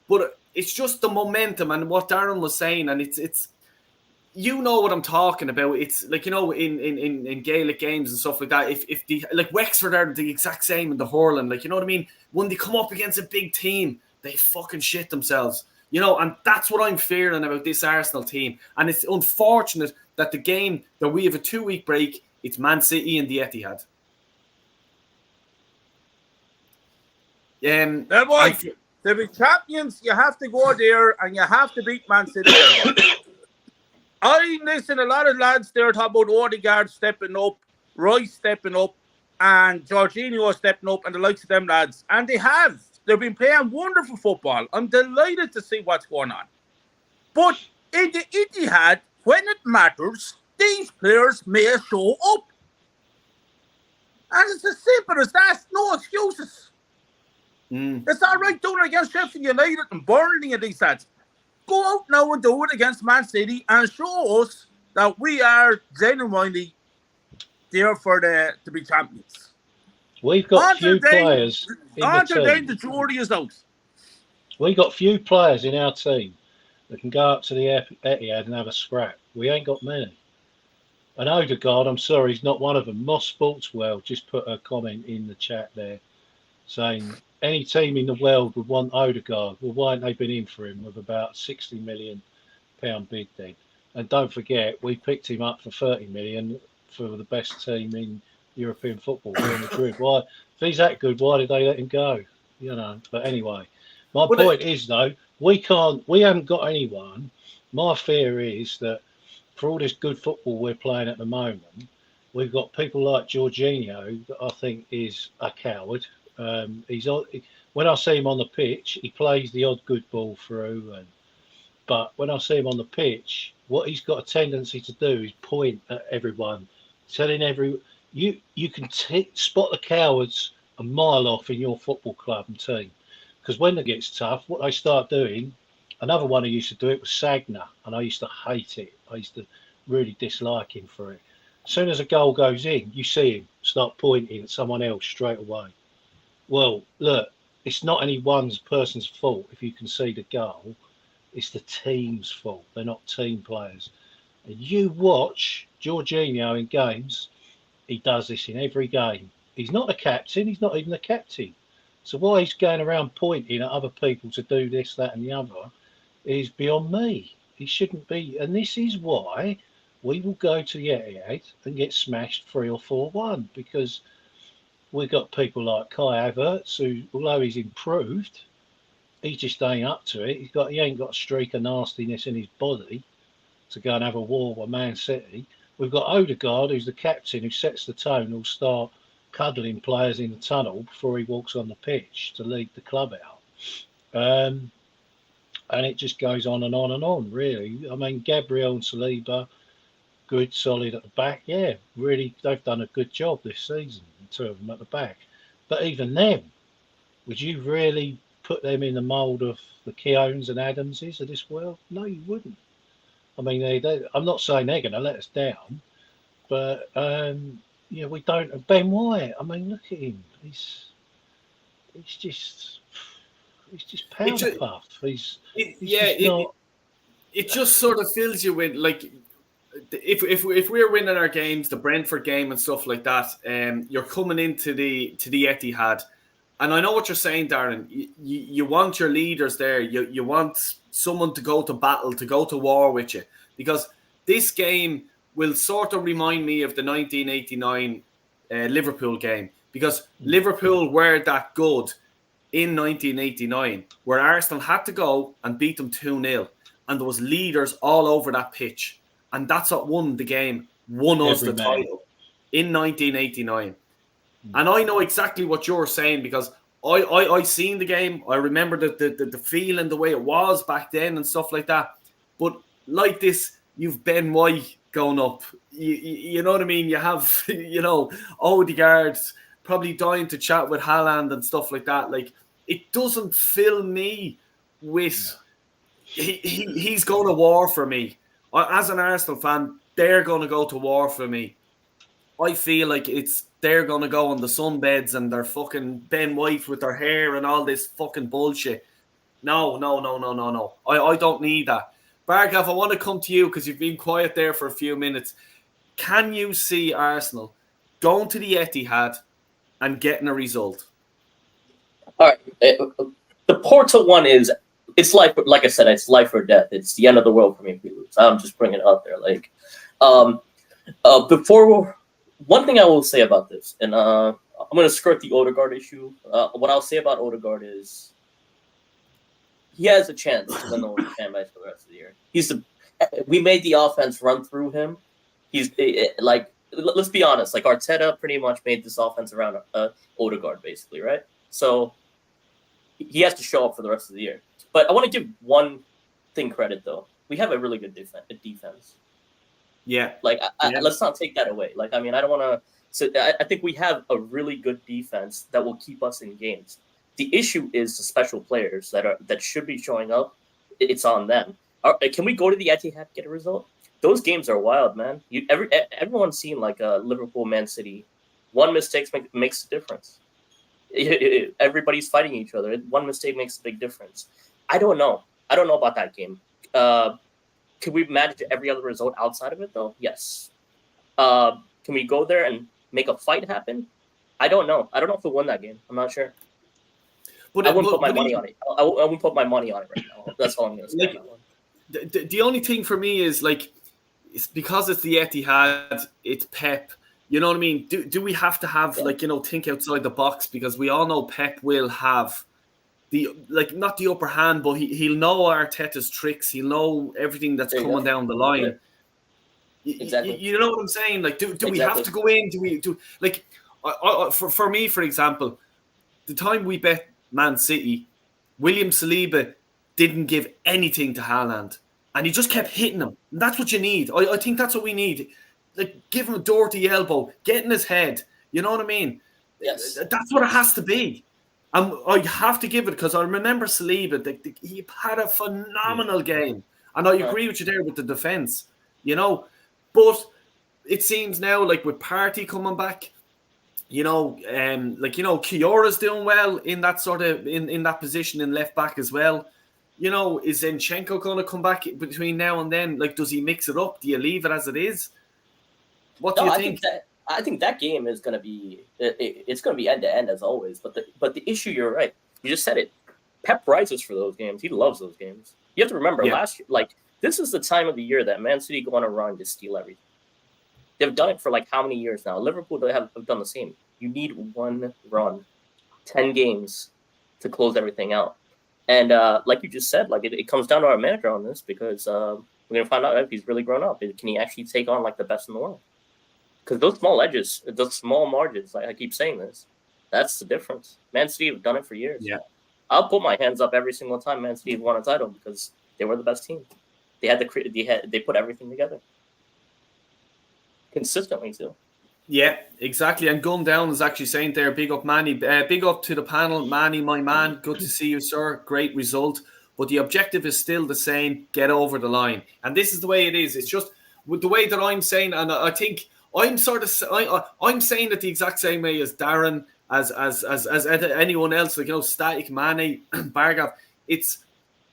But it's just the momentum and what Darren was saying, and it's you know what I'm talking about. It's like, you know, in Gaelic games and stuff like that. If the like Wexford are the exact same in the hurling, like, you know what I mean. When they come up against a big team, they fucking shit themselves, you know. And that's what I'm fearing about this Arsenal team. And it's unfortunate that the game that we have a 2-week break, it's Man City and the Etihad. There, boy. To be champions, you have to go there and you have to beat Man City. I listen, a lot of lads there talk about Odegaard stepping up, Rice stepping up, and Jorginho stepping up, and the likes of them lads. And they have. They've been playing wonderful football. I'm delighted to see what's going on. But in the Etihad, when it matters, these players may show up. And it's as simple as that. No excuses. It's all right doing it against Sheffield United and Burnley and these lads. Go out now and do it against Man City and show us that we are genuinely there to be champions. We've got few players in the Until then, team. the jury is out. We've got few players in our team that can go up to the Etihad and have a scrap. We ain't got many. And Odegaard, I'm sorry, he's not one of them. Moss Sportswell just put a comment in the chat there saying any team in the world would want Odegaard. Well, why haven't they been in for him with about £60 million bid then? And don't forget, we picked him up for 30 million for the best team in European football, Real Madrid. Why, if he's that good, why did they let him go? You know. But anyway, my point is though, we haven't got anyone. My fear is that for all this good football we're playing at the moment, we've got people like Jorginho that I think is a coward. When I see him on the pitch, he plays the odd good ball through, but when I see him on the pitch, what he's got a tendency to do is point at everyone, telling you can spot the cowards a mile off in your football club and team, because when it gets tough, what they start doing. Another one who used to do it was Sagna, and I used to hate it. I used to really dislike him for it. As soon as a goal goes in, you see him start pointing at someone else straight away. Well, look, it's not any one person's fault if you concede a goal. It's the team's fault. They're not team players. And you watch Jorginho in games, he does this in every game. He's not a captain. He's not even a captain. So why he's going around pointing at other people to do this, that and the other is beyond me. He shouldn't be. And this is why we will go to the Etihad and get smashed 3 or 4-1, because we've got people like Kai Havertz, who, although he's improved, he just ain't up to it. He ain't got a streak of nastiness in his body to go and have a war with Man City. We've got Odegaard, who's the captain, who sets the tone, who'll start cuddling players in the tunnel before he walks on the pitch to lead the club out. And it just goes on and on and on, really. I mean, Gabriel and Saliba, good, solid at the back. Yeah, really, they've done a good job this season, the two of them at the back. But even them, would you really put them in the mould of the Keowns and Adamses of this world? No, you wouldn't. I mean, I'm not saying they're going to let us down, but we don't. Ben White, I mean, look at him. He's just powder puff. It just sort of fills you with, like, if we're winning our games, the Brentford game and stuff like that, you're coming into the Etihad, and I know what you're saying, Darren. You want your leaders there. You want someone to go to battle, to go to war with you, because this game will sort of remind me of the 1989 Liverpool game, because Liverpool were that good in 1989, where Arsenal had to go and beat them 2-0, and there was leaders all over that pitch, and that's what won the game, won us the title in 1989. And I know exactly what you're saying, because I seen the game. I remember the feeling, the way it was back then and stuff like that. But like this, you've Ben White going up. You know what I mean? You have, Odegaard probably dying to chat with Haaland and stuff like that. Like, it doesn't fill me with... He's going to war for me. As an Arsenal fan, they're going to go to war for me. I feel like they're going to go on the sunbeds and they're fucking Ben White with their hair and all this fucking bullshit. No. I don't need that. Bargav, I want to come to you because you've been quiet there for a few minutes. Can you see Arsenal going to the Etihad and getting a result? All right. The Porto one is, it's life. Like I said, it's life or death. It's the end of the world for me if we lose. I'm just bringing it out there. Like, one thing I will say about this, and I'm going to skirt the Odegaard issue. What I'll say about Odegaard is he has a chance to win the fan base for the rest of the year. We made the offense run through him. He's like, let's be honest, like Arteta pretty much made this offense around Odegaard, basically, right? So he has to show up for the rest of the year. But I want to give one thing credit, though. We have a really good defense. Yeah. Like, let's not take that away. Like, I mean, I don't want to. So I think we have a really good defense that will keep us in games. The issue is the special players that should be showing up. It's on them. Can we go to the Etihad get a result? Those games are wild, man. Everyone's seen like Liverpool, Man City. One mistake makes a difference. Everybody's fighting each other. One mistake makes a big difference. I don't know about that game. Can we manage every other result outside of it, though? Yes. Can we go there and make a fight happen? I don't know. I don't know if we'll win that game. I'm not sure. But I wouldn't put my money on it. I wouldn't put my money on it right now. That's all I'm going to say. The only thing for me is, like, it's because it's the Etihad, it's Pep. You know what I mean? Do we have to have, think outside the box? Because we all know Pep will have not the upper hand, but he'll know Arteta's tricks. He'll know everything that's coming down the line. Yeah. Exactly. You know what I'm saying? Like, do we have to go in? For me, for example, the time we bet Man City, William Saliba didn't give anything to Haaland, and he just kept hitting him. And that's what you need. I think that's what we need. Like, give him a dirty elbow, get in his head. You know what I mean? Yes. That's what it has to be. I have to give it, because I remember Saliba. He had a phenomenal game, and I agree with you there with the defense. But it seems now, like with Partey coming back, Kiora's doing well in that sort of in that position in left back as well. Is Zinchenko going to come back between now and then? Like, does he mix it up? Do you leave it as it is? What do you think? I think that game is going to be it's going to be end to end as always. But the issue, you're right. You just said it. Pep rises for those games. He loves those games. You have to remember last year, like, this is the time of the year that Man City go on a run to steal everything. They've done it for like how many years now? Liverpool have done the same. You need one run, 10 games to close everything out. And like you just said, like it comes down to our manager on this, because we're going to find out if he's really grown up. Can he actually take on like the best in the world? Because those small edges, those small margins, like I keep saying this, that's the difference. Man City have done it for years. Yeah, I'll put my hands up every single time Man City won a title, because they were the best team. They put everything together consistently too. Yeah, exactly. And Gun Down is actually saying there, big up Manny, big up to the panel, Manny, my man. Good to see you, sir. Great result. But the objective is still the same: get over the line. And this is the way it is. It's just with the way that I'm saying, and I think I'm I'm saying it the exact same way as Darren, as anyone else, like, Static, Manny, Bargav.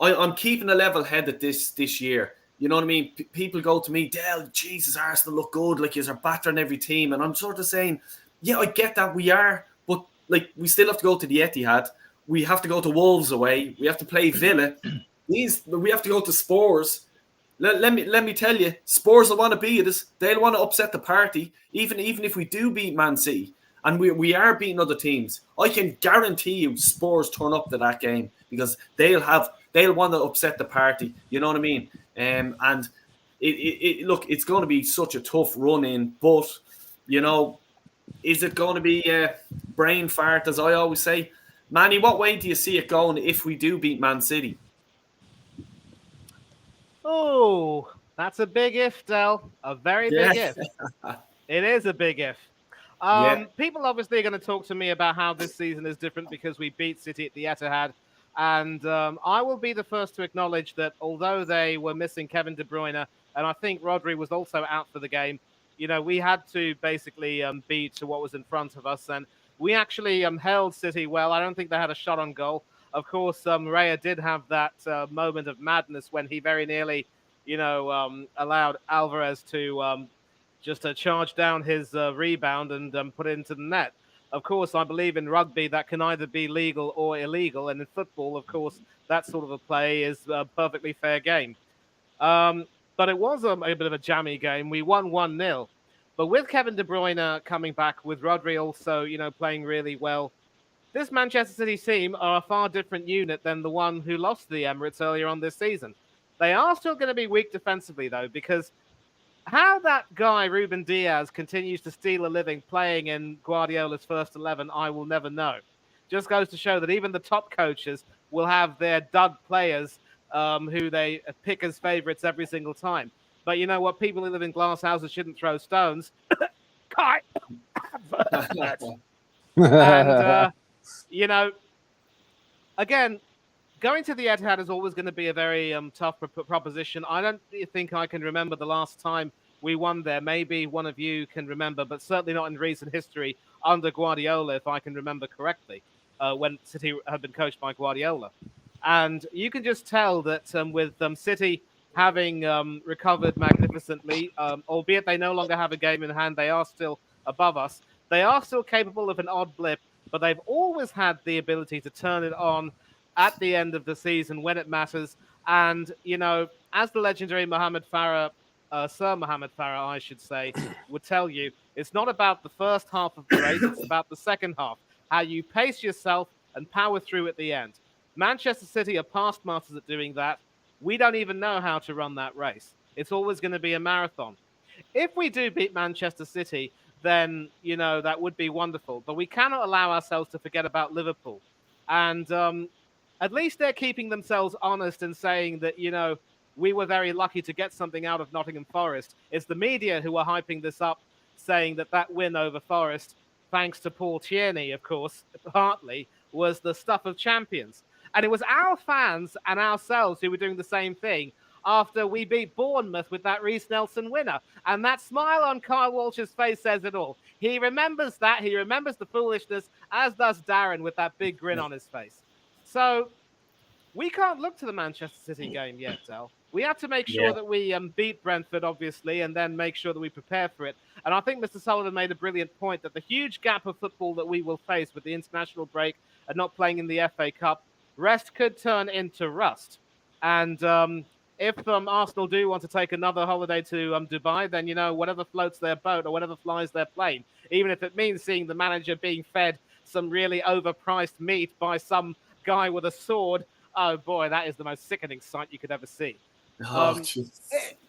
I'm keeping a level headed this year. You know what I mean? People go to me, Dale, Jesus, Arsenal look good, like you're battering every team. And I'm sort of saying, yeah, I get that we are, but like we still have to go to the Etihad. We have to go to Wolves away. We have to play Villa. We have to go to Spurs. let me tell you, Spurs will want to beat us. They'll want to upset the party, even if we do beat Man City, and we are beating other teams. I can guarantee you, Spurs turn up to that game because they'll want to upset the party. You know what I mean? And look, it's going to be such a tough run in, but you know, is it going to be a brain fart, as I always say? Manny, what way do you see it going if we do beat Man City? Oh, that's a big if, Del. A very big if. It is a big if. People obviously are going to talk to me about how this season is different because we beat City at the Etihad. And I will be the first to acknowledge that although they were missing Kevin De Bruyne, and I think Rodri was also out for the game, you know, we had to basically beat what was in front of us. And we actually held City well. I don't think they had a shot on goal. Of course, Raya did have that moment of madness when he very nearly, you know, allowed Alvarez to just charge down his rebound and put it into the net. Of course, I believe in rugby that can either be legal or illegal. And in football, of course, that sort of a play is a perfectly fair game. But it was a bit of a jammy game. We won 1-0. But with Kevin De Bruyne coming back, with Rodri also, you know, playing really well, this Manchester City team are a far different unit than the one who lost to the Emirates earlier on this season. They are still going to be weak defensively, though, because how that guy, Ruben Diaz, continues to steal a living playing in Guardiola's first 11, I will never know. Just goes to show that even the top coaches will have their dud players who they pick as favourites every single time. But you know what? People who live in glass houses shouldn't throw stones. Kai! And, you know, again, going to the Etihad is always going to be a very tough proposition. I don't think I can remember the last time we won there. Maybe one of you can remember, but certainly not in recent history under Guardiola, if I can remember correctly, when City had been coached by Guardiola. And you can just tell that with City having recovered magnificently, albeit they no longer have a game in hand, they are still above us. They are still capable of an odd blip, but they've always had the ability to turn it on at the end of the season when it matters. And, you know, as the legendary Mohamed Farah, Sir Mohamed Farah, I should say, would tell you, it's not about the first half of the race, it's about the second half, how you pace yourself and power through at the end. Manchester City are past masters at doing that. We don't even know how to run that race. It's always going to be a marathon. If we do beat Manchester City, then, you know, that would be wonderful. But we cannot allow ourselves to forget about Liverpool. And at least they're keeping themselves honest and saying that, you know, we were very lucky to get something out of Nottingham Forest. It's the media who are hyping this up, saying that that win over Forest, thanks to Paul Tierney, of course, partly, was the stuff of champions. And it was our fans and ourselves who were doing the same thing after we beat Bournemouth with that Reece Nelson winner. And that smile on Kyle Walsh's face says it all. He remembers that. He remembers the foolishness, as does Darren with that big grin on his face. So we can't look to the Manchester City game yet, Del. We have to make sure that we beat Brentford, obviously, and then make sure that we prepare for it. And I think Mr. Sullivan made a brilliant point that the huge gap of football that we will face with the international break and not playing in the FA Cup, rest could turn into rust. And if Arsenal do want to take another holiday to Dubai, then, you know, whatever floats their boat or whatever flies their plane, even if it means seeing the manager being fed some really overpriced meat by some guy with a sword, oh boy, that is the most sickening sight you could ever see.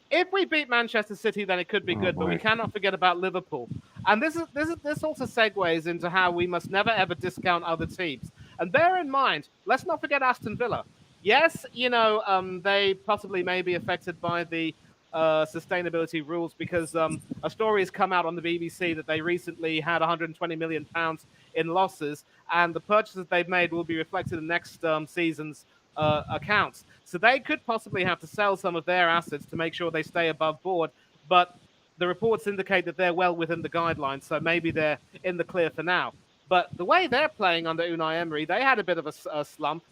If we beat Manchester City, then it could be good, but we cannot forget about Liverpool. And this also segues into how we must never ever discount other teams. And bear in mind, let's not forget Aston Villa. Yes, you know, they possibly may be affected by the sustainability rules because a story has come out on the BBC that they recently had £120 million in losses, and the purchases they've made will be reflected in next season's accounts. So they could possibly have to sell some of their assets to make sure they stay above board, but the reports indicate that they're well within the guidelines, so maybe they're in the clear for now. But the way they're playing under Unai Emery, they had a bit of a slump.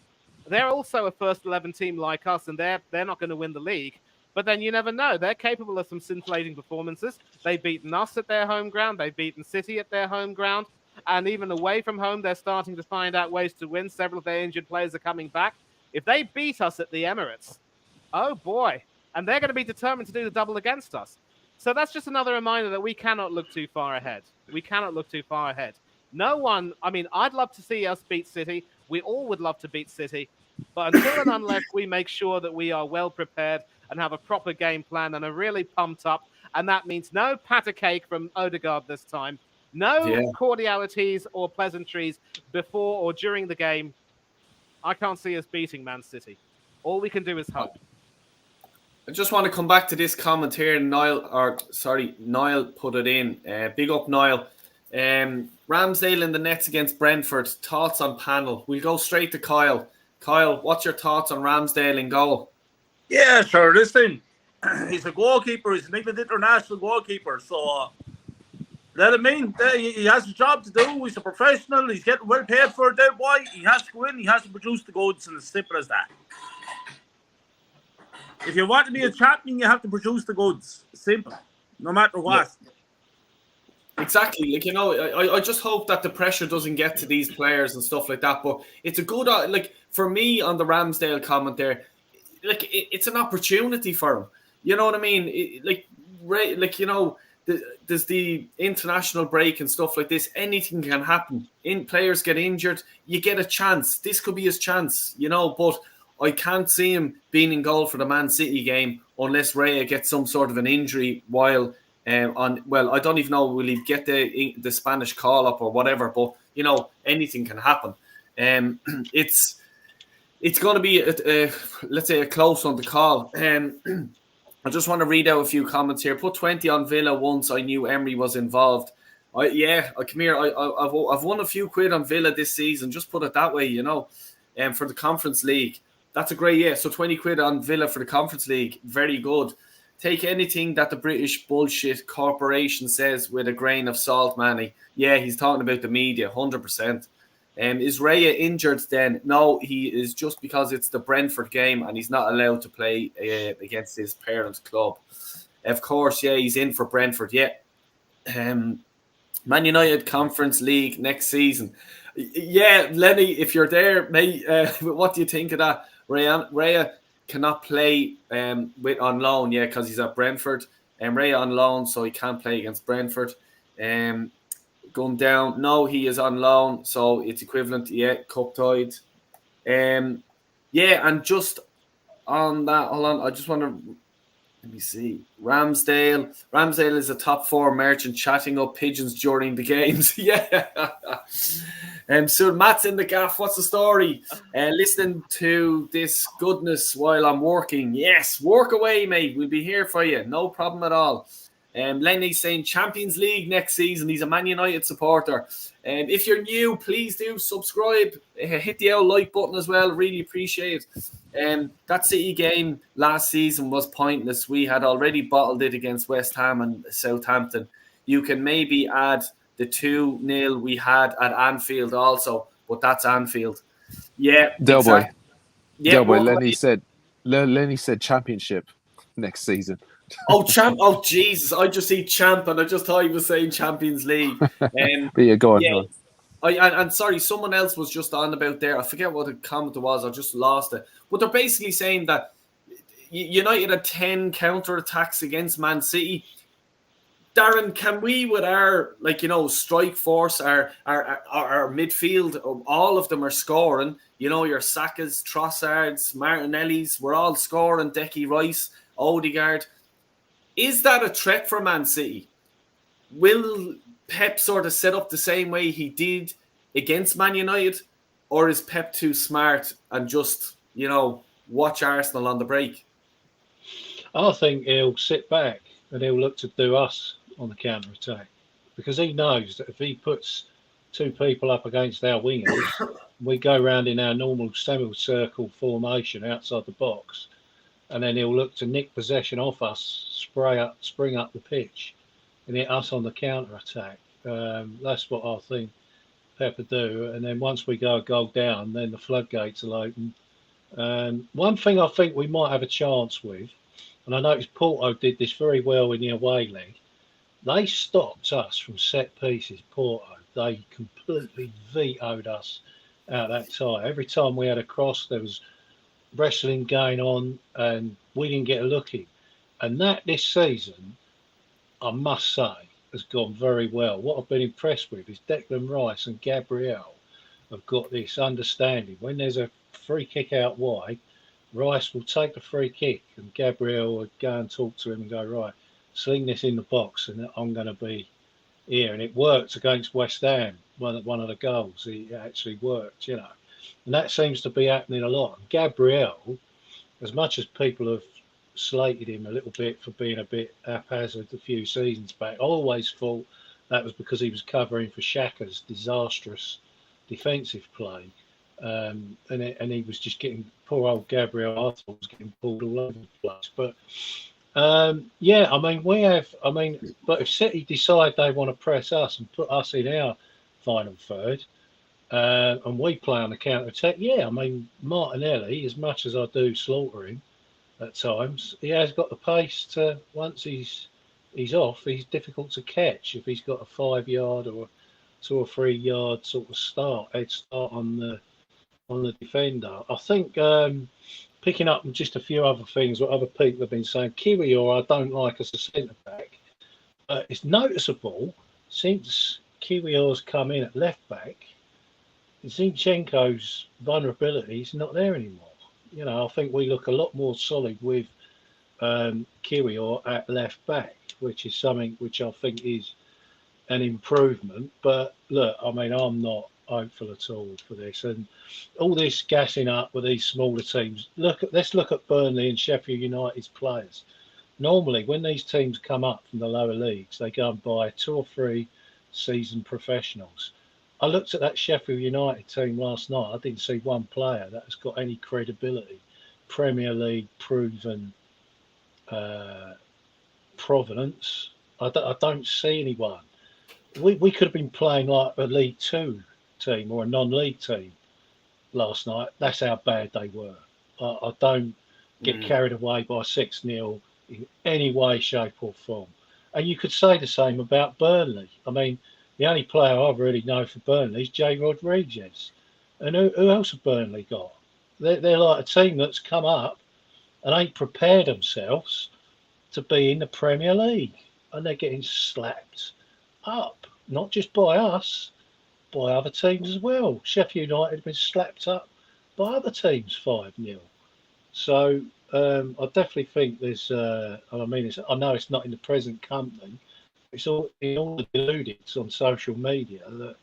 They're also a first 11 team like us, and they're not going to win the league. But then you never know. They're capable of some scintillating performances. They've beaten us at their home ground. They've beaten City at their home ground. And even away from home, they're starting to find out ways to win. Several of their injured players are coming back. If they beat us at the Emirates, oh boy, and they're going to be determined to do the double against us. So that's just another reminder that we cannot look too far ahead. We cannot look too far ahead. No one, I mean, I'd love to see us beat City. We all would love to beat City. But until and unless we make sure that we are well prepared and have a proper game plan and are really pumped up, and that means no pat a cake from Odegaard this time, no cordialities or pleasantries before or during the game, I can't see us beating Man City. All we can do is hope. I just want to come back to this comment here. Niall put it in. Big up, Niall. Ramsdale in the nets against Brentford. Thoughts on panel? We'll go straight to Kyle. Kyle, what's your thoughts on Ramsdale in goal? Yeah, sure. Listen, he's a goalkeeper. He's an England international goalkeeper. So let him in. He has a job to do. He's a professional. He's getting well paid for it. That boy. He has to go in. He has to produce the goods, and as simple as that. If you want to be a champion, you have to produce the goods. Simple. No matter what. Yeah. Exactly. Like, you know, I just hope that the pressure doesn't get to these players and stuff like that. But it's a good, like, for me on the Ramsdale comment there, like, it's an opportunity for him. You know what I mean? You know, there's the international break and stuff like this. Anything can happen. Players get injured. You get a chance. This could be his chance, you know, but I can't see him being in goal for the Man City game unless Raya gets some sort of an injury while I don't even know, will he get the Spanish call up or whatever, but you know, anything can happen. It's going to be let's say a close on the call. I just want to read out a few comments here. Put 20 on Villa once I knew Emery was involved. Come here. I've won a few quid on Villa this season. Just put it that way, you know, for the Conference League. That's a great, so 20 quid on Villa for the Conference League. Very good. Take anything that the British bullshit corporation says with a grain of salt, Manny. Yeah, he's talking about the media, 100%. Is Raya injured then? No, he is, just because it's the Brentford game and he's not allowed to play against his parent club. Of course, yeah, he's in for Brentford, yeah. Man United Conference League next season. Yeah, Lenny, if you're there, mate, what do you think of that? Raya cannot play on loan, because he's at Brentford. Raya on loan, so he can't play against Brentford. Going down, no, he is on loan, so it's equivalent to cup tied. And just on that, hold on, I just want to let me see. Ramsdale is a top 4 merchant chatting up pigeons during the games. Yeah. So Matt's in the gaff. What's the story? Listening to this goodness while I'm working. Yes, work away, mate. We'll be here for you. No problem at all. Lenny's saying Champions League next season. He's a Man United supporter. If you're new, please do subscribe. Hit the old like button as well. Really appreciate it. That City game last season was pointless. We had already bottled it against West Ham and Southampton. You can maybe add the 2-0 we had at Anfield also, but that's Anfield. Yeah, Del Boy. Exactly. Yeah, Del Boy. Lenny said championship next season. Oh, Jesus. I just see champ and I just thought he was saying Champions League. But yeah, go on. Yeah. Go on. And sorry, someone else was just on about there. I forget what the comment was. I just lost it. But they're basically saying that United had 10 counter-attacks against Man City. Darren, can we, with our, strike force, our midfield, all of them are scoring. You know, your Sakas, Trossards, Martinellis, we're all scoring. Decky Rice, Odegaard. Is that a threat for Man City? Will Pep sort of set up the same way he did against Man United? Or is Pep too smart and just, watch Arsenal on the break? I think he'll sit back and he'll look to do us on the counter-attack. Because he knows that if he puts 2 people up against our wingers, we go round in our normal semicircle formation outside the box, and then he'll look to nick possession off us, spring up the pitch, and hit us on the counter-attack. That's what I think Pep would do. And then once we go a goal down, then the floodgates will open. One thing I think we might have a chance with, and I noticed Porto did this very well in the away leg, they stopped us from set pieces, Porto. They completely vetoed us out that time. Every time we had a cross, there was wrestling going on, and we didn't get a look in. And that this season, I must say, has gone very well. What I've been impressed with is Declan Rice and Gabriel have got this understanding. When there's a free kick out wide, Rice will take the free kick and Gabriel will go and talk to him and go, right, sling this in the box and I'm going to be here. And it worked against West Ham, one of the goals. It actually worked, you know. And that seems to be happening a lot. And Gabriel, as much as people have slated him a little bit for being a bit haphazard a few seasons back, I always thought that was because he was covering for Xhaka's disastrous defensive play. And he was just getting, poor old Gabriel, I thought, was getting pulled all over the place. But yeah, I mean, but if City decide they want to press us and put us in our final third, and we play on the counter attack, yeah, I mean, Martinelli, as much as I do slaughter him at times, he has got the pace to, once he's off, he's difficult to catch if he's got a 5 yard or 2 or 3 yard sort of head start on the defender. I think picking up just a few other things, what other people have been saying, Kiwior I don't like as a centre back. It's noticeable since Kiwior's come in at left back, Zinchenko's vulnerability is not there anymore. You know, I think we look a lot more solid with Kiwior at left back, which is something which I think is an improvement. But look, I mean, I'm not hopeful at all for this, and all this gassing up with these smaller teams. Let's look at Burnley and Sheffield United's players. Normally, when these teams come up from the lower leagues, they go and buy 2 or 3 seasoned professionals. I looked at that Sheffield United team last night. I didn't see one player that has got any credibility, Premier League proven provenance. I don't see anyone. We could have been playing like a League Two team or a non-league team last night. That's how bad they were. I don't get carried away by 6-0 in any way, shape or form. And you could say the same about Burnley. I mean, the only player I really know for Burnley is Jay Rodriguez. And who else have Burnley got? They're like a team that's come up and ain't prepared themselves to be in the Premier League. And they're getting slapped up, not just by us, by other teams as well. Sheffield United have been slapped up by other teams 5-0. So I definitely think there's, I mean, I know it's not in the present company, it's all the deluded on social media that,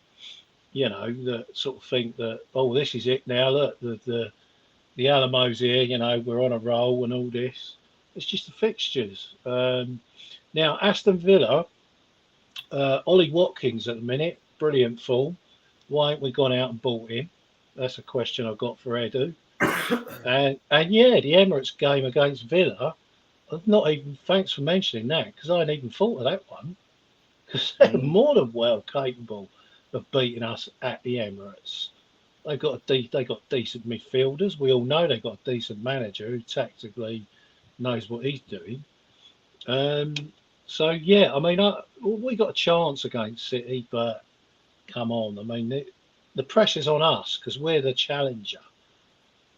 you know, that sort of think that, oh, this is it now, look, the Alamo's here, you know, we're on a roll and all this. It's just the fixtures. Now, Aston Villa, Ollie Watkins at the minute, brilliant form. Why ain't we gone out and bought him? That's a question I've got for Edu. and yeah, the Emirates game against Villa, I've not even, thanks for mentioning that, because I hadn't even thought of that one. Because they're more than well capable of beating us at the Emirates. They got decent midfielders. We all know they've got a decent manager who tactically knows what he's doing. So yeah, I mean, we got a chance against City, but come on, I mean, the pressure's on us because we're the challenger.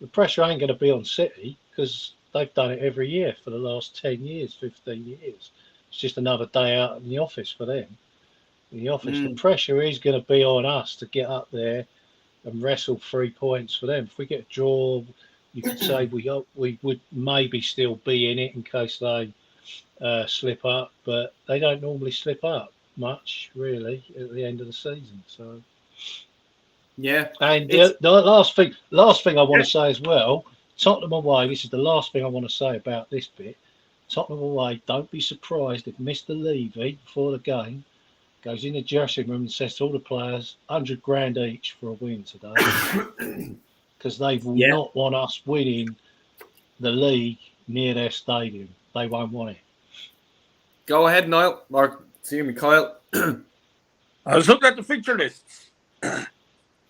The pressure ain't going to be on City because they've done it every year for the last 10 years, 15 years. It's just another day out in the office for them. In the office, the pressure is going to be on us to get up there and wrestle 3 points for them. If we get a draw, you could say we would maybe still be in it in case they slip up, but they don't normally slip up much, really, at the end of the season. So, yeah. And the last thing I want to say as well, Tottenham away. This is the last thing I want to say about this bit. Tottenham away. Don't be surprised if Mr. Levy before the game goes in the dressing room and says to all the players, 100 grand each for a win today, because they will not want us winning the league near their stadium. They won't want it. Go ahead, Niall. Or see me, Kyle. I was looking at the fixture lists.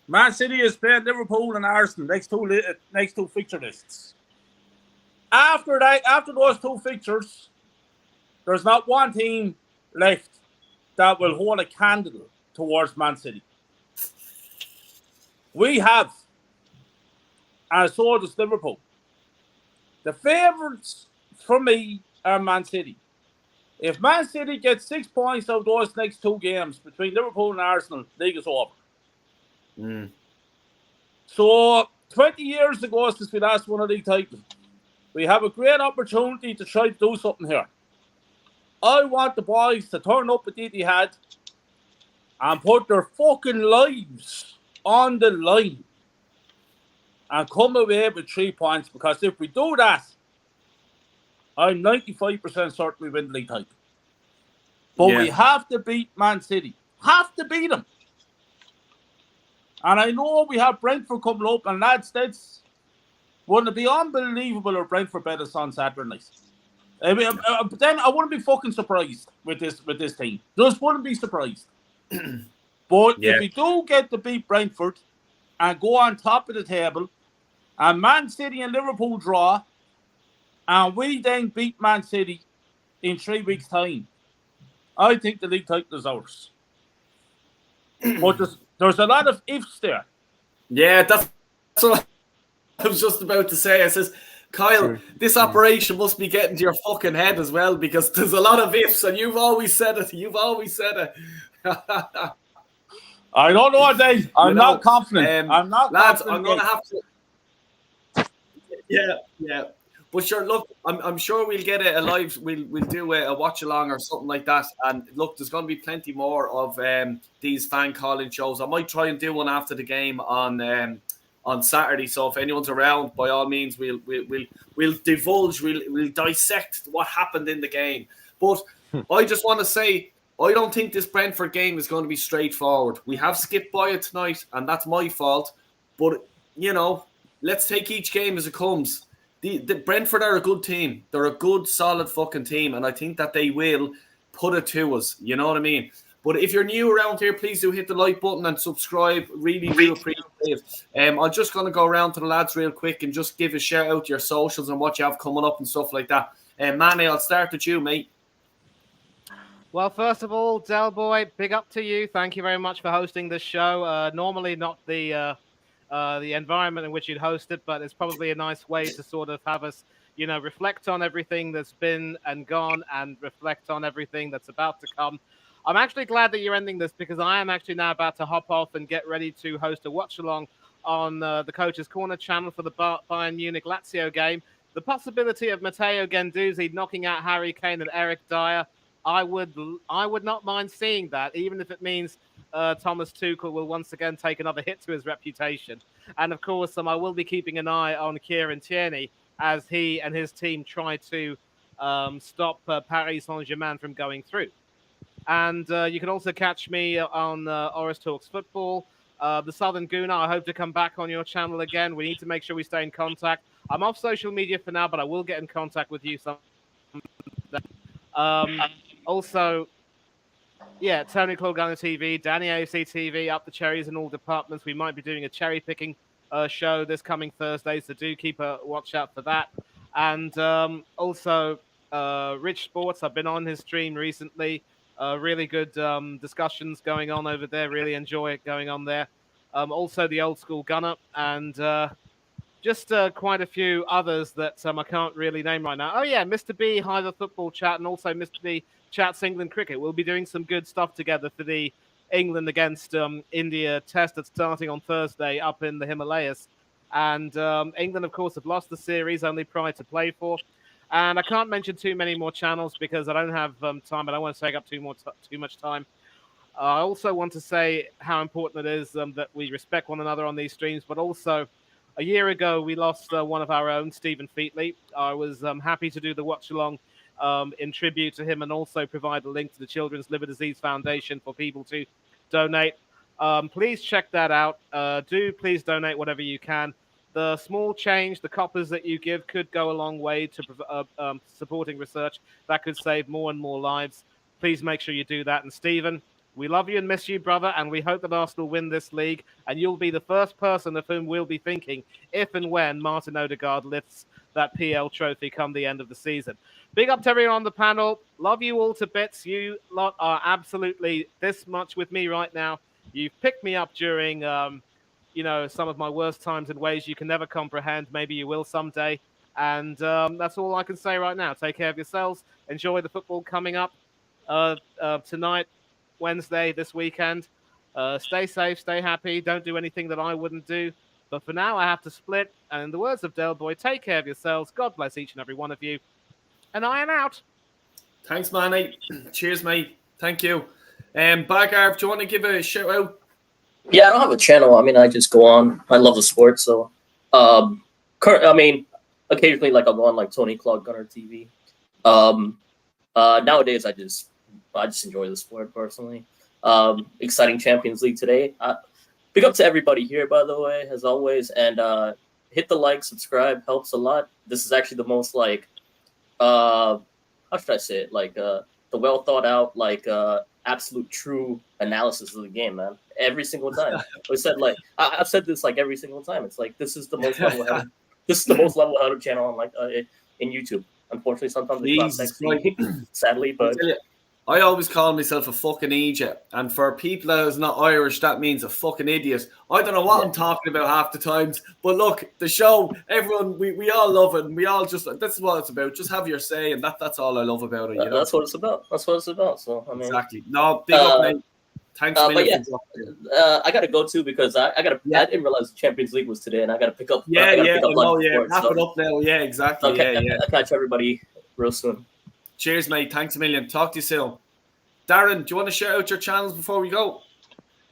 Man City is playing Liverpool and Arsenal next two fixture lists. After those 2 fixtures, there's not one team left that will hold a candle towards Man City. We have, and so does Liverpool. The favourites for me are Man City. If Man City gets 6 points out of those next 2 games between Liverpool and Arsenal, league is over. So 20 years ago since we last won a league title, we have a great opportunity to try to do something here. I want the boys to turn up at the Etihad and put their fucking lives on the line and come away with 3 points, because if we do that, I'm 95% certain we win the league title. But we have to beat Man City. Have to beat them. And I know we have Brentford coming up, and lads, wouldn't it be unbelievable if Brentford bet us on Saturday night? But then I wouldn't be fucking surprised with this team. Just wouldn't be surprised. But if we do get to beat Brentford and go on top of the table, and Man City and Liverpool draw, and we then beat Man City in 3 weeks' time, I think the league title is ours. But there's a lot of ifs there. Yeah, that's what I was just about to say. I says, Kyle, this operation must be getting to your fucking head as well, because there's a lot of ifs, and you've always said it. I don't know, Dave. I'm not confident. I'm not lads, confident. I'm going to have to... Yeah. But sure, look, I'm sure we'll get a live. We'll do a watch along or something like that. And look, there's going to be plenty more of these fan calling shows. I might try and do one after the game on Saturday. So if anyone's around, by all means, we'll divulge. We'll dissect what happened in the game. But I just want to say, I don't think this Brentford game is going to be straightforward. We have skipped by it tonight, and that's my fault. But let's take each game as it comes. The Brentford are a good team. They're a good, solid fucking team, and I think that they will put it to us. You know what I mean? But if you're new around here, please do hit the like button and subscribe. Really do appreciate it. I'm just going to go around to the lads real quick and just give a shout out to your socials and what you have coming up and stuff like that. Manny, I'll start with you, mate. Well, first of all, Del Boy, big up to you. Thank you very much for hosting this show. Normally not the environment in which you'd host it, but it's probably a nice way to sort of have us, reflect on everything that's been and gone and reflect on everything that's about to come. I'm actually glad that you're ending this, because I am actually now about to hop off and get ready to host a watch-along on the Coach's Corner channel for the Bayern Munich-Lazio game. The possibility of Matteo Guendouzi knocking out Harry Kane and Eric Dyer, I would not mind seeing that, even if it means Thomas Tuchel will once again take another hit to his reputation. And of course, I will be keeping an eye on Kieran Tierney as he and his team try to stop Paris Saint-Germain from going through. And you can also catch me on Oris Talks Football. The Southern Gooner, I hope to come back on your channel again. We need to make sure we stay in contact. I'm off social media for now, but I will get in contact with you someday. Also, Tony Colgana TV, Danny AFC TV, up the cherries in all departments. We might be doing a cherry picking show this coming Thursday, so do keep a watch out for that. And also, Rich Sports, I've been on his stream recently. Really good discussions going on over there. Really enjoy it going on there. Also, the Old School Gunner, and just quite a few others that I can't really name right now. Oh, yeah, Mr. B, Hi the Football Chat, and also Mr. B Chats England Cricket. We'll be doing some good stuff together for the England against India test that's starting on Thursday up in the Himalayas. And England, of course, have lost the series, only Pride to play for. And I can't mention too many more channels because I don't have time. I don't want to take up too much time. I also want to say how important it is that we respect one another on these streams. But also, a year ago, we lost one of our own, Stephen Featley. I was happy to do the watch-along in tribute to him and also provide a link to the Children's Liver Disease Foundation for people to donate. Please check that out. Please donate whatever you can. The small change, the coppers that you give could go a long way to supporting research that could save more and more lives. Please make sure you do that. And Stephen, we love you and miss you, brother, and we hope that Arsenal win this league, and you'll be the first person of whom we'll be thinking if and when Martin Odegaard lifts that PL trophy come the end of the season. Big up to everyone on the panel. Love you all to bits. You lot are absolutely this much with me right now. You've picked me up during... some of my worst times in ways you can never comprehend. Maybe you will someday. And that's all I can say right now. Take care of yourselves. Enjoy the football coming up tonight, Wednesday, this weekend. Stay safe, stay happy. Don't do anything that I wouldn't do. But for now, I have to split. And in the words of Del Boy, take care of yourselves. God bless each and every one of you. And I am out. Thanks, Manny. Cheers, mate. Thank you. Bagarv, do you want to give a shout out? Yeah, I don't have a channel. I mean, I just go on. I love the sport, so occasionally, like I'll go on like Tony Claude Gunner TV. Nowadays, I just enjoy the sport personally. Exciting Champions League today. Big up to everybody here, by the way, as always, and hit the like, subscribe, helps a lot. This is actually the most like how should I say it? Like the well thought out, like absolute true analysis of the game, man. Every single time. I said like I've said this like every single time. It's like this is the most level-headed. This is the most level-headed channel on like in YouTube. Unfortunately, sometimes it's not sexy, sadly, but I always call myself a fucking Egypt, and for people that is not Irish, that means a fucking idiot. I don't know what I'm talking about half the times, but look, the show, everyone, we all love it, and we all just, this is what it's about. Just have your say, and that's all I love about it. You know? That's what it's about. That's what it's about. So I mean, exactly. No, big up, mate. Thanks, but yeah, I gotta go too because I didn't realize the Champions League was today, and I gotta pick up. Wrap it up now. Yeah, exactly. Okay, I'll catch everybody real soon. Cheers, mate. Thanks a million. Talk to you soon. Darren, do you want to shout out your channels before we go?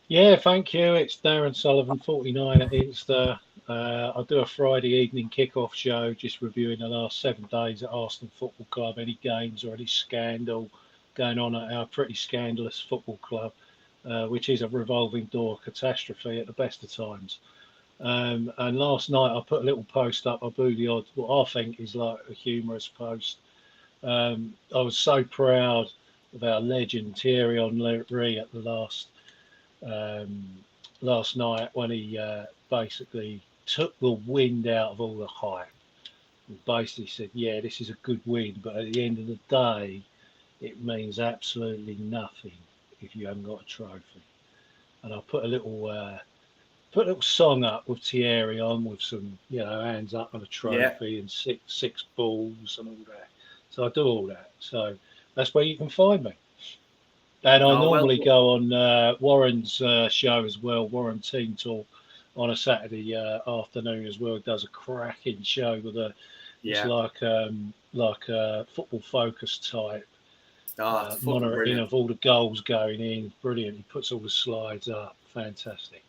Yeah, thank you. It's Darren Sullivan 49 at Insta. I do a Friday evening kickoff show, just reviewing the last 7 days at Arsenal Football Club, any games or any scandal going on at our pretty scandalous football club, which is a revolving door catastrophe at the best of times. And last night I put a little post up. I blew the odd, what I think is like a humorous post. I was so proud of our legend Thierry Henry at the last night when he basically took the wind out of all the hype. He basically said, yeah, this is a good win, but at the end of the day, it means absolutely nothing if you haven't got a trophy. And I put a little song up with Thierry on, with some, hands up on a trophy and six balls and all that. So I do all that. So that's where you can find me. And I normally go on Warren's show as well, Warren Team Talk, on a Saturday afternoon as well. It does a cracking show with it's like a football focus type monitoring of all the goals going in. Brilliant. He puts all the slides up. Fantastic.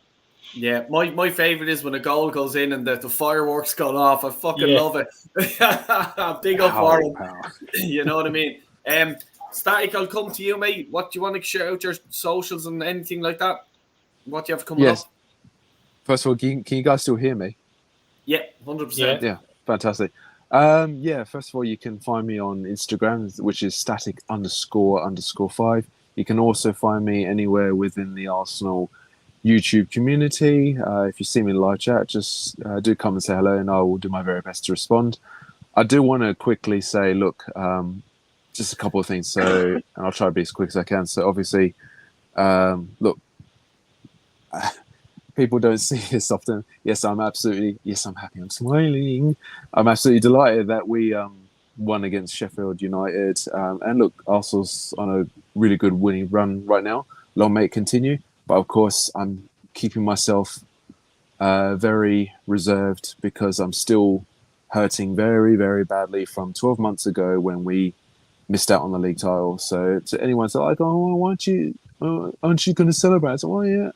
Yeah, my favourite is when a goal goes in and the fireworks go off. I fucking love it. Big up for him. You know what I mean? Static, I'll come to you, mate. What do you want to shout out your socials and anything like that? What do you have coming up? First of all, can you guys still hear me? Yeah, 100%. Yeah, fantastic. First of all, you can find me on Instagram, which is static__5. You can also find me anywhere within the Arsenal YouTube community. If you see me in live chat, just do come and say hello, and I will do my very best to respond. I do want to quickly say, look, just a couple of things. So, and I'll try to be as quick as I can. So, obviously, look, people don't see this often. Yes, I'm happy. I'm smiling. I'm absolutely delighted that we won against Sheffield United. And look, Arsenal's on a really good winning run right now. Long may it continue. But of course, I'm keeping myself very reserved because I'm still hurting very, very badly from 12 months ago when we missed out on the league title. So to anyone that's like, oh, aren't you going to celebrate? I said, well, yeah,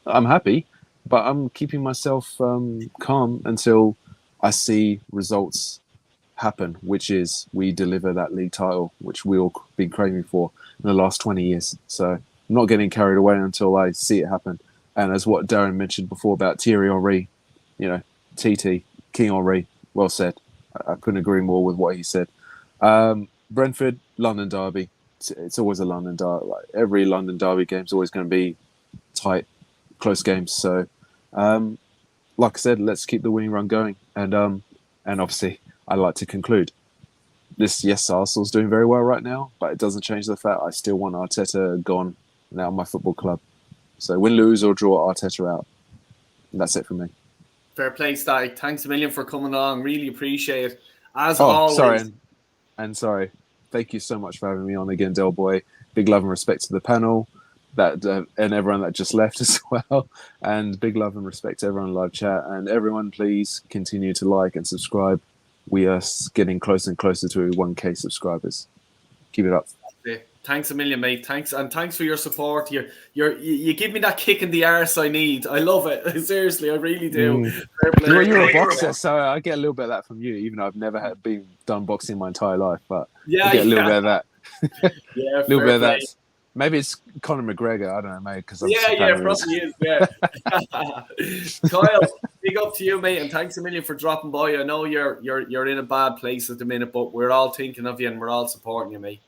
I'm happy, but I'm keeping myself calm until I see results happen, which is we deliver that league title, which we all been craving for in the last 20 years. So I'm not getting carried away until I see it happen. And as what Darren mentioned before about Thierry Henry, TT, King Henry, well said. I couldn't agree more with what he said. Brentford, London derby. It's always a London derby. Like every London derby game is always going to be tight, close games. So, like I said, let's keep the winning run going. And obviously, I like to conclude. Arsenal's doing very well right now, but it doesn't change the fact I still want Arteta gone now my football club. So win, lose or draw Arteta out. And that's it for me. Fair play, Static. Thanks a million for coming along. Really appreciate it. As Oh, always. sorry. And sorry. Thank you so much for having me on again, Del Boy. Big love and respect to the panel that and everyone that just left as well. And big love and respect to everyone in live chat. And everyone, please continue to like and subscribe. We are getting closer and closer to 1K subscribers. Keep it up. Thanks a million, mate. Thanks for your support. You give me that kick in the arse I need. I love it. Seriously, I really do. Fair play. Well, you're a boxer, so I get a little bit of that from you, even though I've never been done boxing my entire life. But I get a little bit of that. Yeah, a little bit of play. that. Maybe it's Conor McGregor. I don't know, mate. Because probably is. Yeah. Kyle, big up to you, mate, and thanks a million for dropping by. I know you're in a bad place at the minute, but we're all thinking of you and we're all supporting you, mate.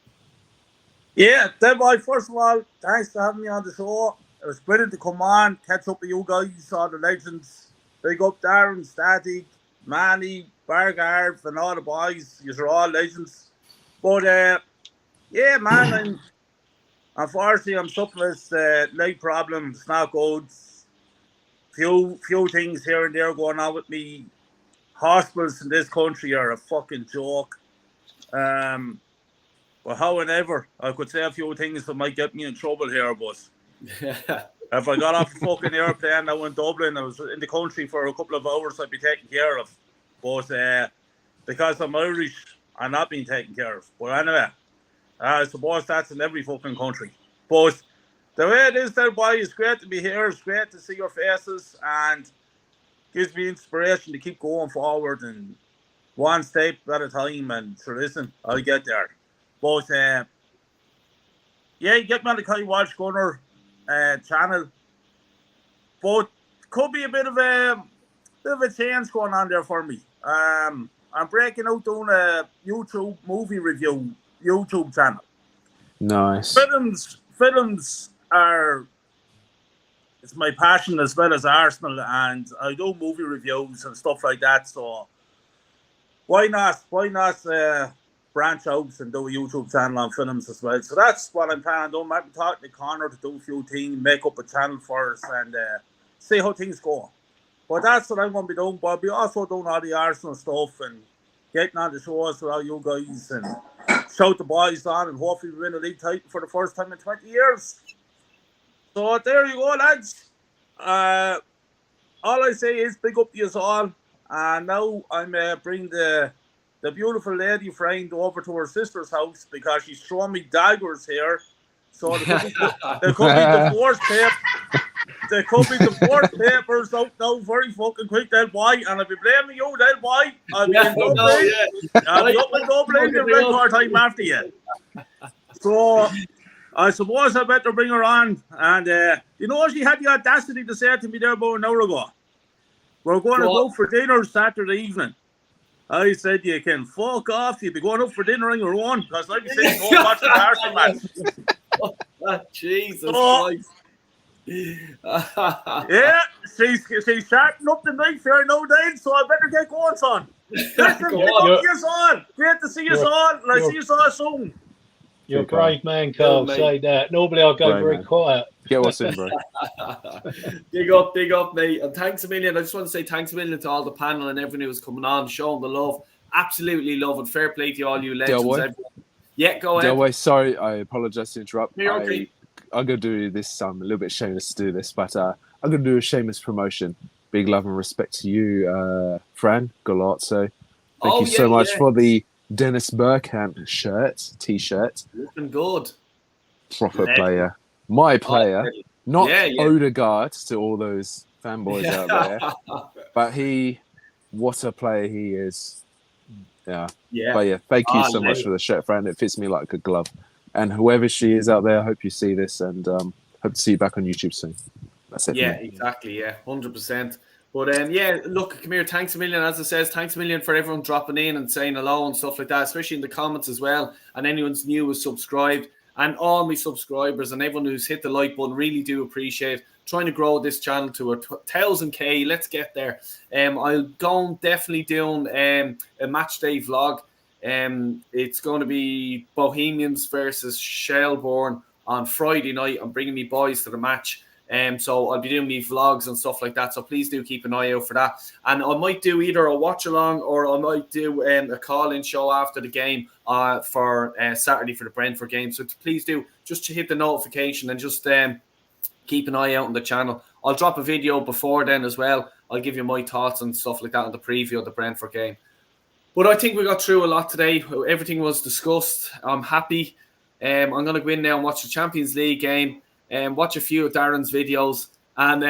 Yeah, Del Boy, first of all, thanks for having me on the show. It was brilliant to come on, catch up with you guys, all the legends. Big up Darren, Static, Manny, Bargard, and all the boys. You're all legends. But, yeah, man, unfortunately, I'm suffering with leg problems, not good. Few things here and there going on with me. Hospitals in this country are a fucking joke. Well, however, I could say a few things that might get me in trouble here, but if I got off a fucking airplane, I went to Dublin, I was in the country for a couple of hours, I'd be taken care of. But because I'm Irish, I'm not being taken care of. But anyway, I suppose that's in every fucking country. But the way it is, Del Boy, it's great to be here. It's great to see your faces, and gives me inspiration to keep going forward and one step at a time. And so listen, I'll get there. But yeah, get me on the Kai Watch Gunner channel. But could be a bit of a change going on there for me. I'm breaking out doing a YouTube movie review YouTube channel. Nice. Films are it's my passion as well as Arsenal, and I do movie reviews and stuff like that. So why not branch out and do a YouTube channel on films as well? So that's what I'm planning on doing. I might be talking to Connor to do a few things, make up a channel for us, and see how things go. But that's what I'm going to be doing. But I'll be also doing all the Arsenal stuff and getting on the shows with all you guys and shout the boys on, and hopefully we win a league title for the first time in 20 years. So there you go, lads. All I say is big up to you all. And now I'm bringing the beautiful lady friend over to her sister's house because she's showing me daggers here. So there could be divorce papers out now very fucking quick, Del Boy. And I'll be blaming you, Del Boy. I'll be in Dublin. I'll be up in Dublin the record time after you. So I suppose I better bring her on. And you know, she had the audacity to say to me there about an hour ago, we're going to go for dinner Saturday evening. I said, you can fuck off. You'll be going up for dinner on your own because I'll be sitting home watching the Arsenal match. Jesus Christ. Yeah, she's sharpening up the knife here now, Dave, so I better get going, son. Listen, great to see you all, and I'll see you all soon. You're a brave man, Carl. Say that. Normally I'll go very quiet. Get what's in, bro. Big up, mate. And thanks a million. I just want to say thanks a million to all the panel and everyone who's coming on, showing the love. Absolutely love it. Fair play to all you legends. Yeah, go ahead. Delway, sorry, I apologize to interrupt. You're okay. I'm going to do this. I'm a little bit shameless to do this, but I'm going to do a shameless promotion. Big love and respect to you, Fran Galazzo. Thank you so much for the Dennis Bergkamp t-shirt. Looking good. Proper player. My player. Not Odegaard to all those fanboys out there. But what a player he is. Yeah. But yeah, thank you so much for the shirt, Fran. It fits me like a glove. And whoever she is out there, I hope you see this and hope to see you back on YouTube soon. That's it. Yeah, exactly. Yeah, 100%. But look, come here. Thanks a million. As it says, thanks a million for everyone dropping in and saying hello and stuff like that, especially in the comments as well. And anyone's new who's subscribed, and all my subscribers and everyone who's hit the like button, really do appreciate trying to grow this channel to 1,000K. Let's get there. I'll go definitely doing a match day vlog. It's going to be Bohemians versus Shelbourne on Friday night. I'm bringing me boys to the match. So I'll be doing me vlogs and stuff like that. So please do keep an eye out for that. And I might do either a watch along or I might do a call-in show after the game for Saturday for the Brentford game. So please do just hit the notification and just keep an eye out on the channel. I'll drop a video before then as well. I'll give you my thoughts and stuff like that on the preview of the Brentford game. But I think we got through a lot today. Everything was discussed. I'm happy. I'm going to go in now and watch the Champions League game and watch a few of Darren's videos. And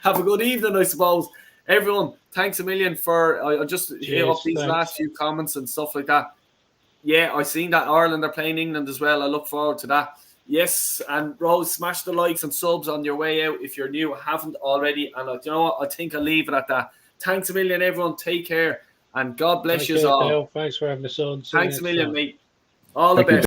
have a good evening, I suppose. Everyone, thanks a million for I just hit up these last few comments and stuff like that. Yeah, I seen that Ireland are playing England as well. I look forward to that. Yes, and Rose, smash the likes and subs on your way out if you're new, haven't already. And you know what? I think I'll leave it at that. Thanks a million, everyone. Take care, and God bless you all. Thanks for having us on. Thanks a million, mate. All the best.